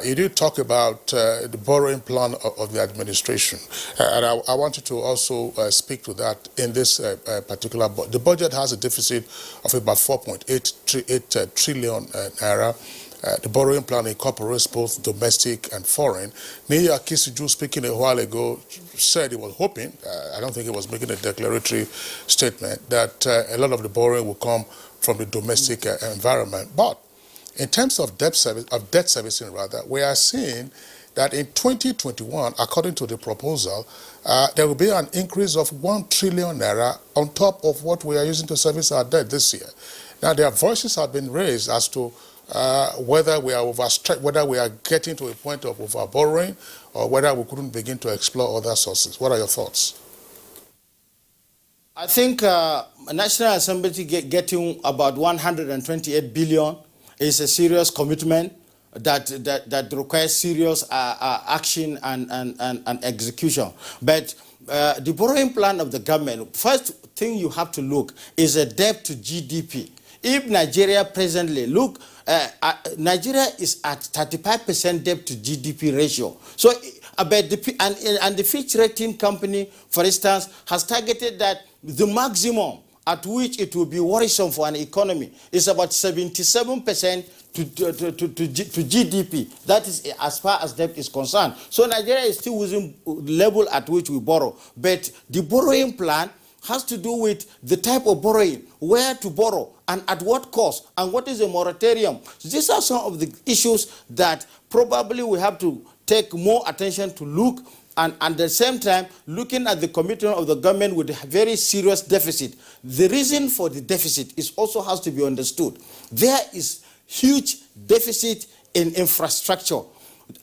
you did talk about the borrowing plan of the administration. And I wanted to also speak to that in this particular budget. The budget has a deficit of about 4.8 trillion naira. The borrowing plan incorporates both domestic and foreign. Nia Kisiju, speaking a while ago, said he was hoping, I don't think he was making a declaratory statement, that a lot of the borrowing will come from the domestic environment. But in terms of debt servicing, we are seeing that in 2021, according to the proposal, there will be an increase of 1 trillion naira on top of what we are using to service our debt this year. Now, their voices have been raised as to whether we are overstretched, whether we are getting to a point of overborrowing, or whether we couldn't begin to explore other sources. What are your thoughts? I think National Assembly getting about 128 billion is a serious commitment that requires serious action and execution. But the borrowing plan of the government, first thing you have to look is a debt to GDP. If Nigeria presently, look, Nigeria is at 35% debt to GDP ratio. So, and the Fitch rating company, for instance, has targeted that the maximum at which it will be worrisome for an economy is about 77% to GDP. That is as far as debt is concerned. So Nigeria is still within the level at which we borrow. But the borrowing plan has to do with the type of borrowing, where to borrow, and at what cost, and what is a moratorium. So these are some of the issues that probably we have to take more attention to look, and at the same time, looking at the commitment of the government with a very serious deficit. The reason for the deficit also has to be understood. There is huge deficit in infrastructure,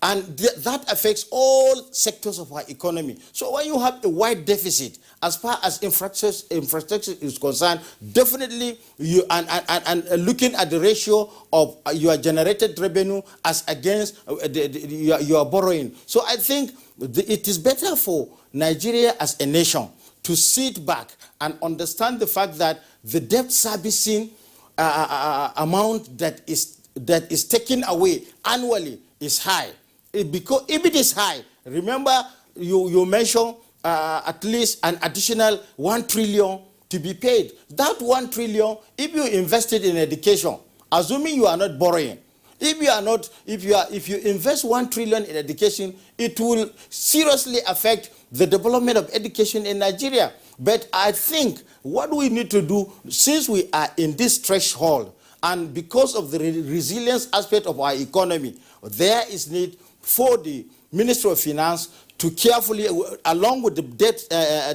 and that affects all sectors of our economy. So when you have a wide deficit, as far as infrastructure is concerned, definitely you and looking at the ratio of your generated revenue as against your borrowing. So I think it is better for Nigeria as a nation to sit back and understand the fact that the debt servicing amount that is taken away annually is high. Because if it is high, remember you mentioned at least an additional 1 trillion to be paid. That 1 trillion, if you invested in education, assuming you are not borrowing, If you invest 1 trillion in education, it will seriously affect the development of education in Nigeria. But I think what we need to do, since we are in this threshold, and because of the resilience aspect of our economy, there is need for the Ministry of Finance to carefully, along with the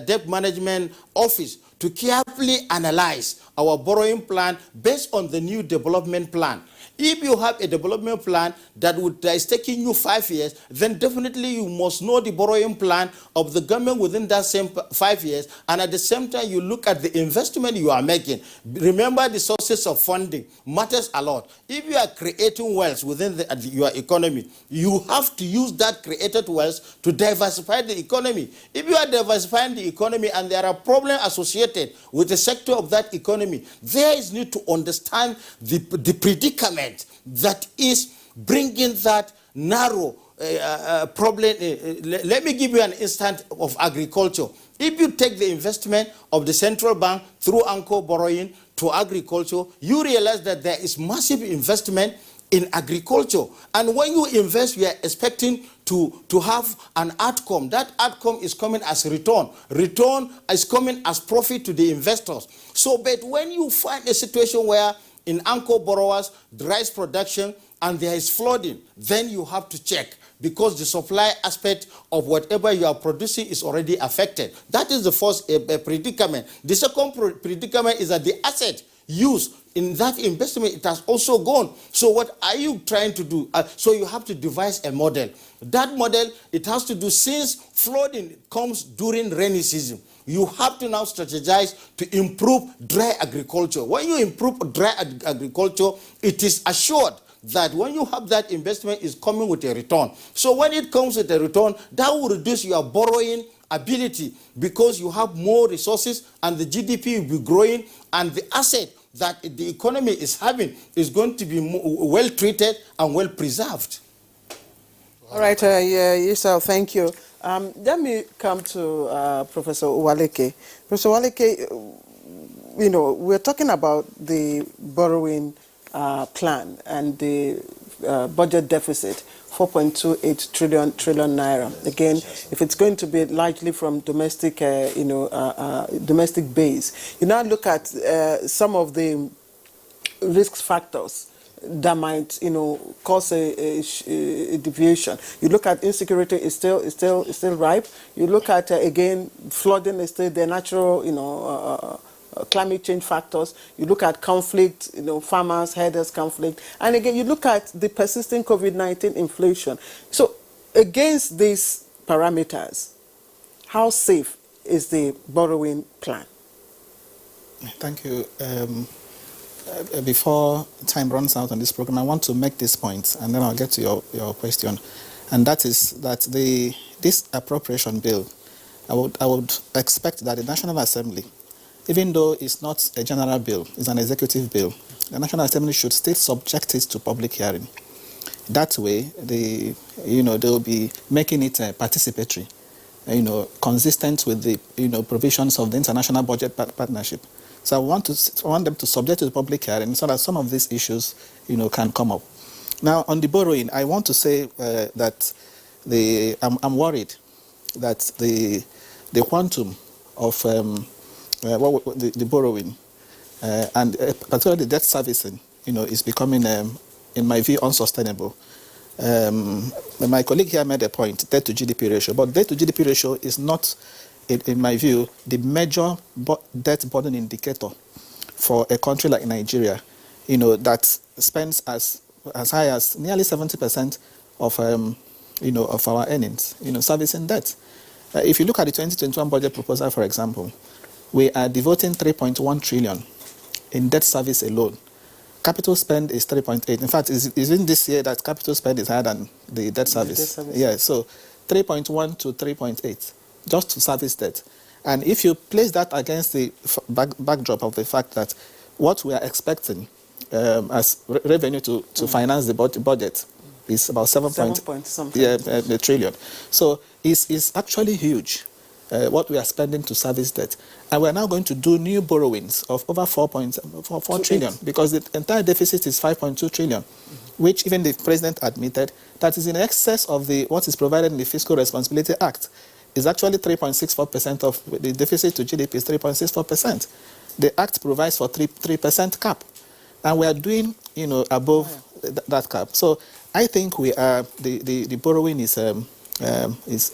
debt management office, to carefully analyze our borrowing plan based on the new development plan. If you have a development plan that is taking you 5 years, then definitely you must know the borrowing plan of the government within that same 5 years, and at the same time you look at the investment you are making. Remember, the sources of funding matters a lot. If you are creating wealth within your economy, you have to use that created wealth to diversify the economy. If you are diversifying the economy and there are problems associated with the sector of that economy, there is need to understand the predicament that is bringing that narrow problem. Let me give you an instance of agriculture. If you take the investment of the central bank through anchor borrowing to agriculture, you realize that there is massive investment in agriculture. And when you invest, we are expecting to have an outcome. That outcome is coming as return. Return is coming as profit to the investors. So, but when you find a situation where in anchor borrowers, rice production, and there is flooding, then you have to check, because the supply aspect of whatever you are producing is already affected. That is the first predicament. The second predicament is that the asset used in that investment, it has also gone. So what are you trying to do? So you have to devise a model. That model, it has to do, since flooding comes during rainy season, you have to now strategize to improve dry agriculture. When you improve dry agriculture, it is assured that when you have that investment, is coming with a return. So when it comes with a return, that will reduce your borrowing ability, because you have more resources and the GDP will be growing, and the asset that the economy is having is going to be well treated and well preserved. All right, Yisal, thank you. Let me come to Professor Uwaleke. Professor Uwaleke, you know, we're talking about the borrowing plan and the budget deficit, 4.28 trillion naira. Again, if it's going to be largely from domestic, domestic base, you now look at some of the risk factors that might, cause a deviation. You look at insecurity is still ripe. You look at again, flooding is still the natural, climate change factors. You look at conflict, farmers, herders conflict, and again you look at the persisting COVID-19 inflation. So against these parameters, how safe is the borrowing plan? Thank you. Before time runs out on this program, I want to make this point, and then I'll get to your question. And that is that this appropriation bill, I would expect that the National Assembly, even though it's not a general bill, it's an executive bill, the National Assembly should still subject it to public hearing. That way, they'll be making it participatory, consistent with the provisions of the International Budget Partnership. So I want them to subject to the public hearing so that some of these issues, can come up. Now, on the borrowing, I want to say that I'm worried that the quantum of the borrowing and particularly debt servicing, is becoming, in my view, unsustainable. My colleague here made a point, debt to GDP ratio, but debt to GDP ratio is not, in my view, the major debt burden indicator for a country like Nigeria, that spends as high as nearly 70% of of our earnings, servicing debt. If you look at the 2021 budget proposal, for example, we are devoting 3.1 trillion in debt service alone. Capital spend is 3.8. In fact, it's in this year that capital spend is higher than the debt service. Yeah, so 3.1 to 3.8, just to service debt. And if you place that against the backdrop of the fact that what we are expecting as revenue to finance the budget is about 7 point something trillion. So it's actually huge. What we are spending to service debt. And we're now going to do new borrowings of over 4 trillion, because the entire deficit is 5.2 trillion. which even the president admitted, that is in excess of what is provided in the Fiscal Responsibility Act. Is actually 3.64% of the deficit to GDP is 3.64%. The Act provides for 3% cap, and we are doing, above that cap. So I think we are the borrowing is a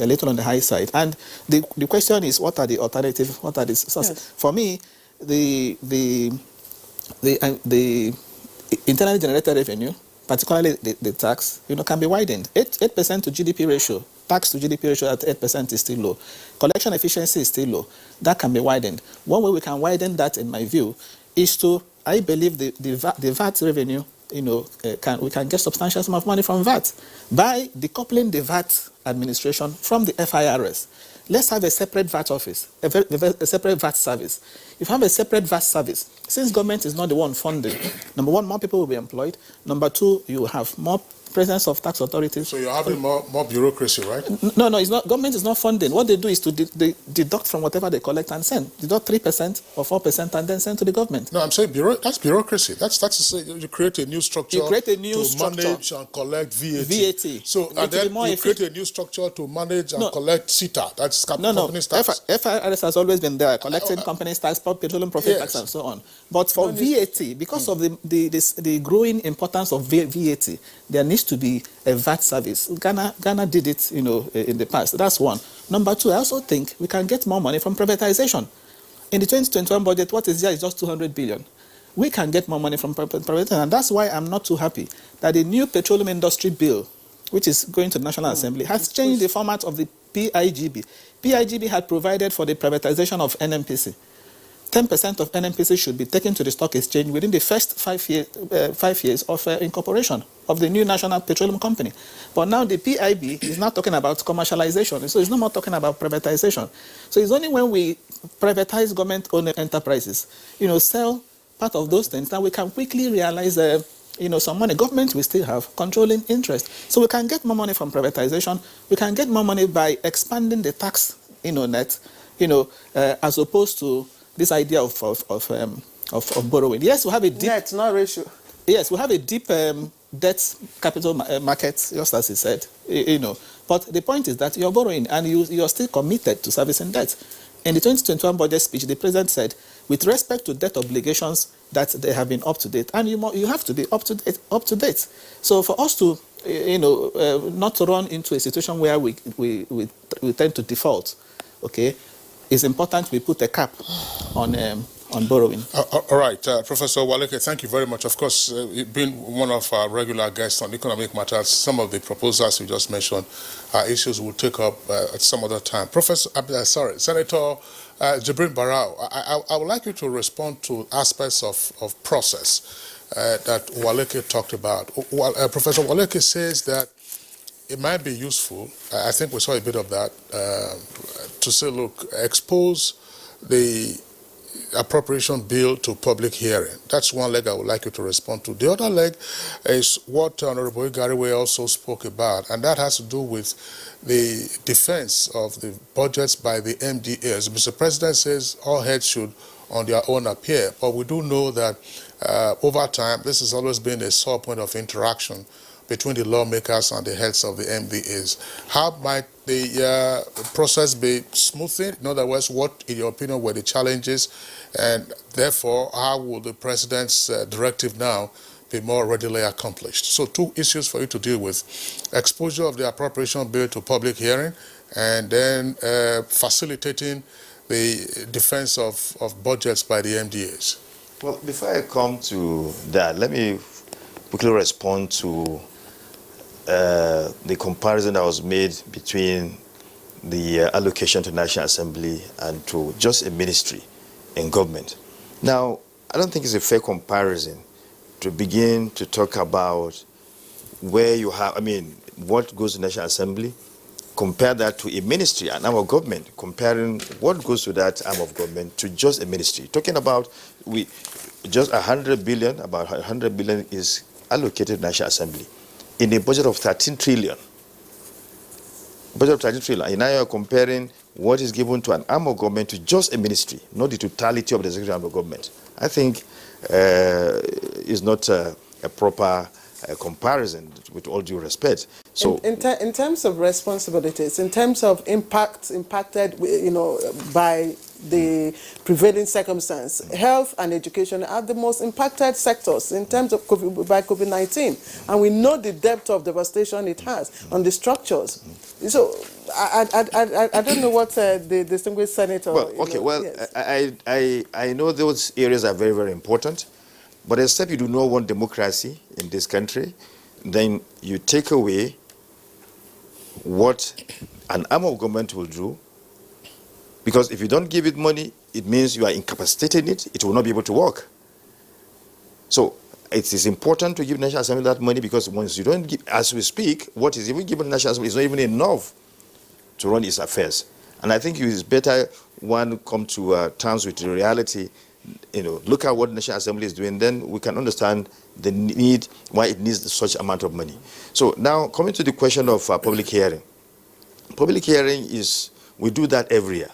little on the high side. And the question is, what are the alternatives? What are the sources? Yes. For me, the internally generated revenue, particularly the tax, can be widened. 8% to GDP ratio. Tax to GDP ratio at 8% is still low. Collection efficiency is still low. That can be widened. One way we can widen that, in my view, is to, I believe, the VAT revenue, we can get substantial sum of money from VAT by decoupling the VAT administration from the FIRS. Let's have a separate VAT office, a separate VAT service. If you have a separate VAT service, since government is not the one funding, number one, more people will be employed. Number two, you have more presence of tax authorities. So you're having more bureaucracy, right? No, it's not. Government is not funding. What they do is to deduct from whatever they collect and send. Deduct 3% or 4% and then send to the government. No, I'm saying that's bureaucracy. That's to say you create a new structure. You create a new to manage and collect VAT. VAT. So and then you create a new structure to manage and collect CITA. That's company's tax. FIRS has always been there, collecting companies' tax, petroleum profit tax, and so on. But for VAT, because of the growing importance of VAT, there needs to be a VAT service. Ghana did it, in the past. That's one. Number two, I also think we can get more money from privatization. In the 2021 budget, what is there is just 200 billion. We can get more money from privatization, and that's why I'm not too happy that the new petroleum industry bill, which is going to the National Assembly, has changed the format of the PIGB. PIGB had provided for the privatization of NNPC. 10% of NNPC should be taken to the stock exchange within the first 5 years of incorporation of the new national petroleum company. But now the PIB is not talking about commercialization, so it's no more talking about privatization. So it's only when we privatize government-owned enterprises, sell part of those things, that we can quickly realize some money. Government will still have controlling interest. So we can get more money from privatization. We can get more money by expanding the tax, net, as opposed to this idea of borrowing. Yes, we have a deep... Net, not ratio. Yes, we have a deep debt capital market, just as he said, But the point is that you're borrowing and you're still committed to servicing debt. In the 2021 budget speech, the president said, with respect to debt obligations, that they have been up to date. And you have to be up to date. So for us to, not to run into a situation where we tend to default, okay, it's important we put a cap on borrowing. All right, Professor Waleke, thank you very much. Of course, being one of our regular guests on Economic Matters, some of the proposals you just mentioned are issues we'll take up at some other time. Senator Jibrin Barau, I would like you to respond to aspects of process that Waleke talked about. Professor Waleke says that it might be useful, I think we saw a bit of that, to say, look, expose the appropriation bill to public hearing. That's one leg I would like you to respond to. The other leg is what Honorable Igariwe also spoke about, and that has to do with the defense of the budgets by the MDAs. Mr. President says all heads should on their own appear, but we do know that over time this has always been a sore point of interaction between the lawmakers and the heads of the MDAs. How might the process be smoothed? In other words, what, in your opinion, were the challenges? And therefore, how will the president's directive now be more readily accomplished? So 2 issues for you to deal with. Exposure of the appropriation bill to public hearing, and then facilitating the defense of budgets by the MDAs. Well, before I come to that, let me quickly respond to the comparison that was made between the allocation to National Assembly and to just a ministry in government. Now, I don't think it's a fair comparison to begin to talk about where you have, what goes to National Assembly, compare that to a ministry, an arm of government, comparing what goes to that arm of government to just a ministry. Talking about just 100 billion, about 100 billion is allocated to National Assembly in a budget of 13 trillion. Budget of 13 trillion. And now you're comparing what is given to an arm of government to just a ministry, not the totality of the executive arm of government. I think is not a proper comparison, with all due respect. So, in terms of responsibilities, in terms of impacted, by the prevailing circumstance, health and education are the most impacted sectors in terms of by COVID-19, and we know the depth of devastation it has on the structures. So I don't know what the distinguished senator. well, okay, well, yes. I know those areas are very, very important, but except you do not want democracy in this country, then you take away what an arm of government will do, because if you don't give it money, it means you are incapacitating it. It will not be able to work. So it is important to give National Assembly that money, because once you don't give, as we speak, what is even given to National Assembly is not even enough to run its affairs. And I think it is better one come to terms with the reality, look at what the National Assembly is doing, then we can understand the need, why it needs such amount of money. So now, coming to the question of public hearing. Public hearing is, we do that every year.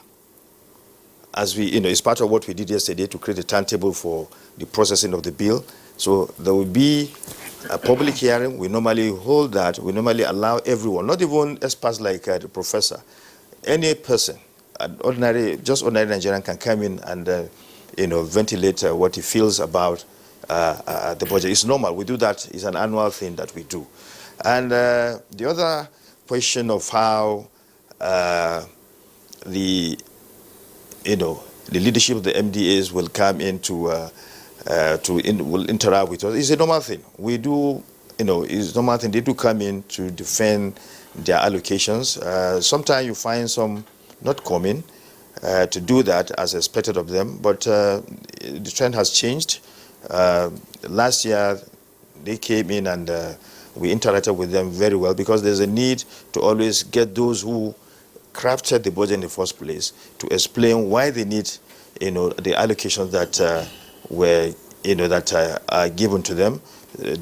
As we, it's part of what we did yesterday to create a timetable for the processing of the bill. So there will be a public hearing. We normally hold that. We normally allow everyone, not even experts like the professor, any person, ordinary Nigerian can come in and, ventilate what he feels about the budget. It's normal. We do that. It's an annual thing that we do. And the other question of how the leadership of the MDAs will come in will interact with us. It's a normal thing. We do, it's a normal thing. They do come in to defend their allocations. Sometimes you find some not coming to do that as expected of them, but the trend has changed. Last year, they came in and we interacted with them very well, because there's a need to always get those who crafted the budget in the first place to explain why they need, the allocations that were, that are given to them,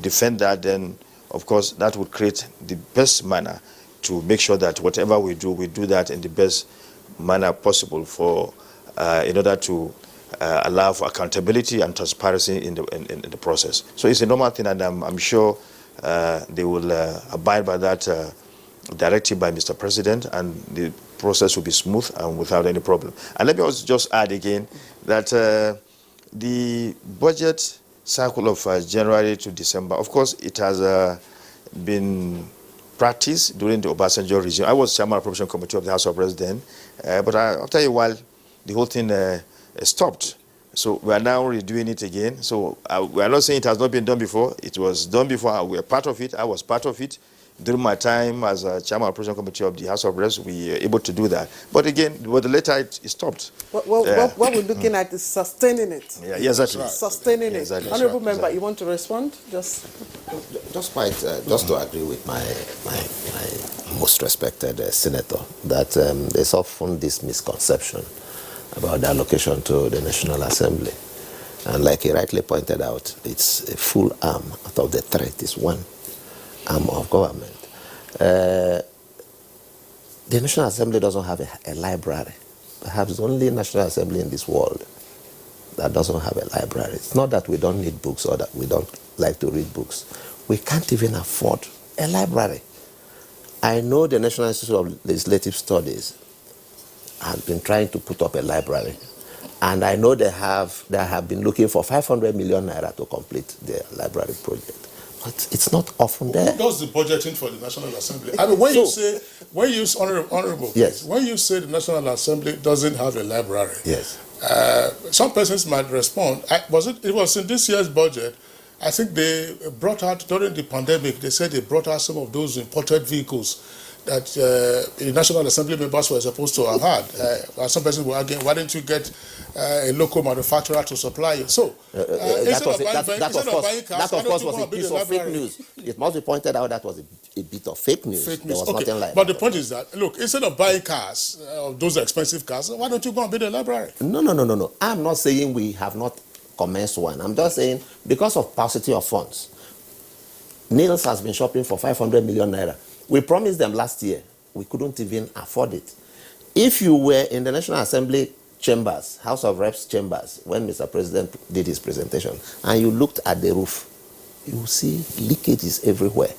defend that. Then, of course, that would create the best manner to make sure that whatever we do that in the best manner possible for, in order to allow for accountability and transparency in the process. So it's a normal thing, and I'm sure they will abide by that directive by Mr. President, and the process will be smooth and without any problem. And let me also just add again that the budget cycle of January to December, of course, it has been practiced during the Obasanjo regime. I was chairman of the Appropriation Committee of the House of Representatives then, but after a while, the whole thing stopped. So we are now redoing it again. So we are not saying it has not been done before. It was done before. We are part of it. I was part of it. During my time as a chairman of the Appropriation Committee of the House of Reps, we were able to do that. But again, later it stopped. What we're looking at is sustaining it. Yeah, exactly. Sustaining it. Exactly. Honourable Member, you want to respond? Just to agree with my most respected senator, that there's often this misconception about the allocation to the National Assembly. And like he rightly pointed out, it's a full arm out of the threat is one arm of government. The National Assembly doesn't have a library. Perhaps the only National Assembly in this world that doesn't have a library. It's not that we don't need books or that we don't like to read books. We can't even afford a library. I know the National Institute of Legislative Studies has been trying to put up a library, and I know they have been looking for 500 million naira to complete their library project. But it's not often there. Who does the budgeting for the National Assembly? I mean, when you say honorable, yes, when you say the National Assembly doesn't have a library, yes, some persons might respond. It was in this year's budget. I think they brought out during the pandemic. They said they brought out some of those imported vehicles that the National Assembly members were supposed to have had. Some persons were arguing, why didn't you get a local manufacturer to supply you? So, that of course was a piece of fake news. It must be pointed out that was a bit of fake news. Fake news. There was nothing like but that. the point is that, look, instead of buying cars, those expensive cars, why don't you go and build a library? No. I'm not saying we have not commenced one. I'm just saying because of paucity of funds, Niels has been shopping for 500 million naira. We promised them last year. We couldn't even afford it. If you were in the National Assembly chambers, House of Reps chambers, when Mr. President did his presentation, and you looked at the roof, you will see leakages everywhere.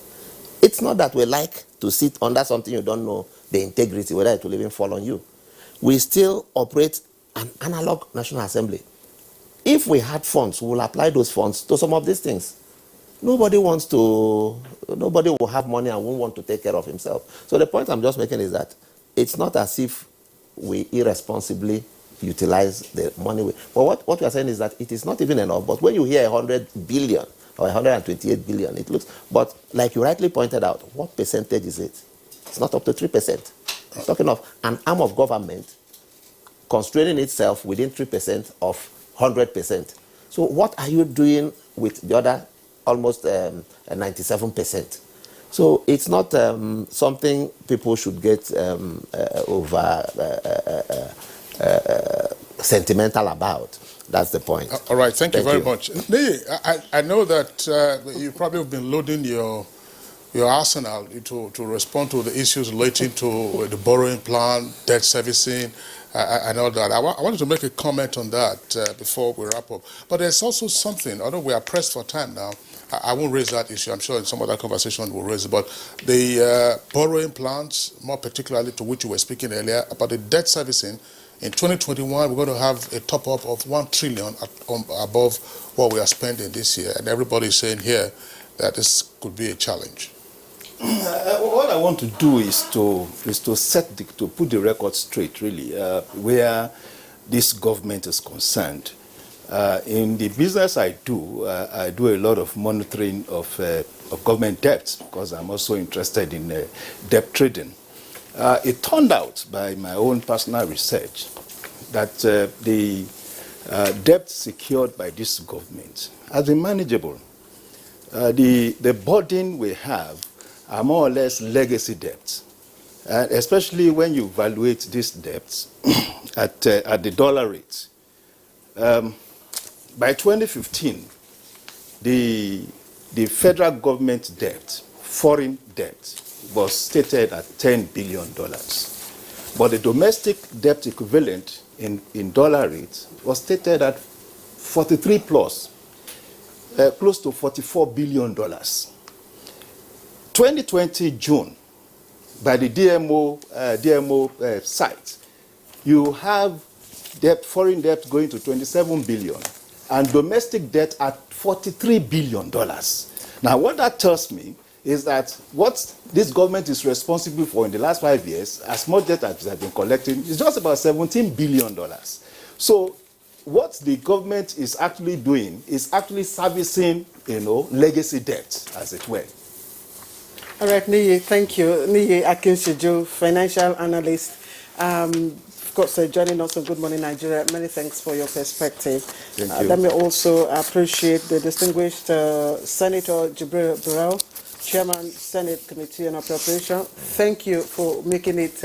It's not that we like to sit under something you don't know the integrity, whether it will even fall on you. We still operate an analog National Assembly. If we had funds, we will apply those funds to some of these things. Nobody will have money and won't want to take care of himself. So the point I'm just making is that it's not as if we irresponsibly utilize the money. But what we are saying is that it is not even enough. But when you hear 100 billion or 128 billion, it looks, but like you rightly pointed out, what percentage is it? It's not up to 3%. It's talking of an arm of government constraining itself within 3% of 100%. So what are you doing with the other almost 97%? So it's not something people should get over sentimental about. That's the point. All right, thank you very much. I know that you probably have been loading your arsenal to respond to the issues relating to the borrowing plan, debt servicing, and all that. I wanted to make a comment on that before we wrap up. But there's also something, although we are pressed for time now, I won't raise that issue. I'm sure in some other conversation we'll raise it. But the borrowing plans, more particularly to which you were speaking earlier, about the debt servicing, in 2021, we're going to have a top-up of 1 trillion above what we are spending this year. And everybody's saying here that this could be a challenge. What I want to do is to put the record straight, really, where this government is concerned. In the business I do a lot of monitoring of government debt because I'm also interested in debt trading. It turned out, by my own personal research, that the debt secured by this government has been manageable. The burden we have are more or less legacy debts, especially when you evaluate these debts at the dollar rate. By 2015, the federal government debt, foreign debt, was stated at $10 billion. But the domestic debt equivalent in dollar rates was stated at 43 plus, close to $44 billion. 2020 June, by the DMO site, you have foreign debt going to 27 billion and domestic debt at $43 billion. Now, what that tells me is that what this government is responsible for in the last 5 years, as much debt as it has been collecting, is just about $17 billion. So what the government is actually doing is actually servicing, legacy debt, as it were. All right, Niyi, thank you. Niyi Akinshijo, financial analyst. Of course, joining us on Good Morning Nigeria. Many thanks for your perspective. Thank you. Let me also appreciate the distinguished Senator Jibril Burrell, Chairman, Senate Committee on Appropriation. Thank you for making it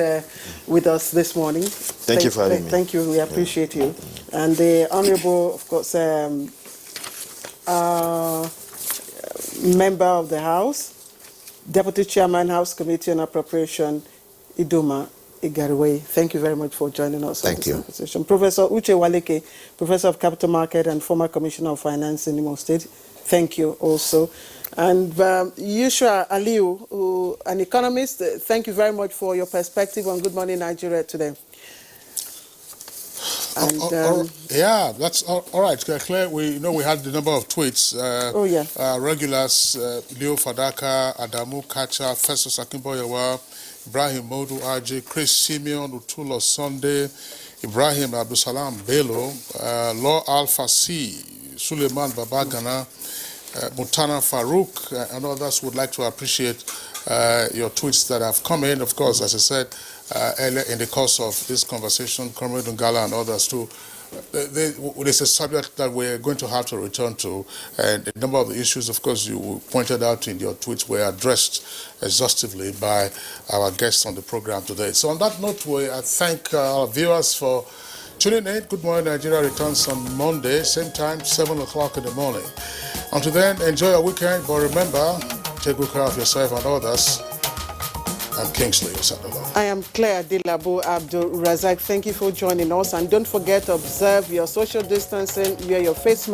with us this morning. Thank you for having me. Thank you. We appreciate you. And the Honorable, of course, Member of the House, Deputy Chairman, House Committee on Appropriation, Idoma Igariwe. Thank you very much for joining us on this conversation. Professor Uche Waleke, Professor of Capital Market and former Commissioner of Finance in Imo State. Thank you also. And Yusra Aliu, an economist, thank you very much for your perspective on Good Morning Nigeria today. And, yeah, that's all right. Claire, we know we had the number of tweets. Regulars, Leo Fadaka, Adamu Kacha, Festus Akimboyewa, Ibrahim Modu RJ, Chris Simeon, Utulo Sunday, Ibrahim Abdusalam Bello, Law Alpha C, Suleiman Babagana, Mutana Farouk, and others would like to appreciate your tweets that have come in. Of course, as I said earlier in the course of this conversation, Comrade Ngala and others too, there's a subject that we're going to have to return to, and a number of the issues, of course, you pointed out in your tweets were addressed exhaustively by our guests on the program today. So on that note, I thank our viewers for tuning in. Good Morning Nigeria returns on Monday, same time, 7 o'clock in the morning. Until then, enjoy your weekend, but remember, take good care of yourself and others. I'm Kingsley Osadolo. I am Claire Dilabo Abdul Razak. Thank you for joining us. And don't forget to observe your social distancing, wear your face mask.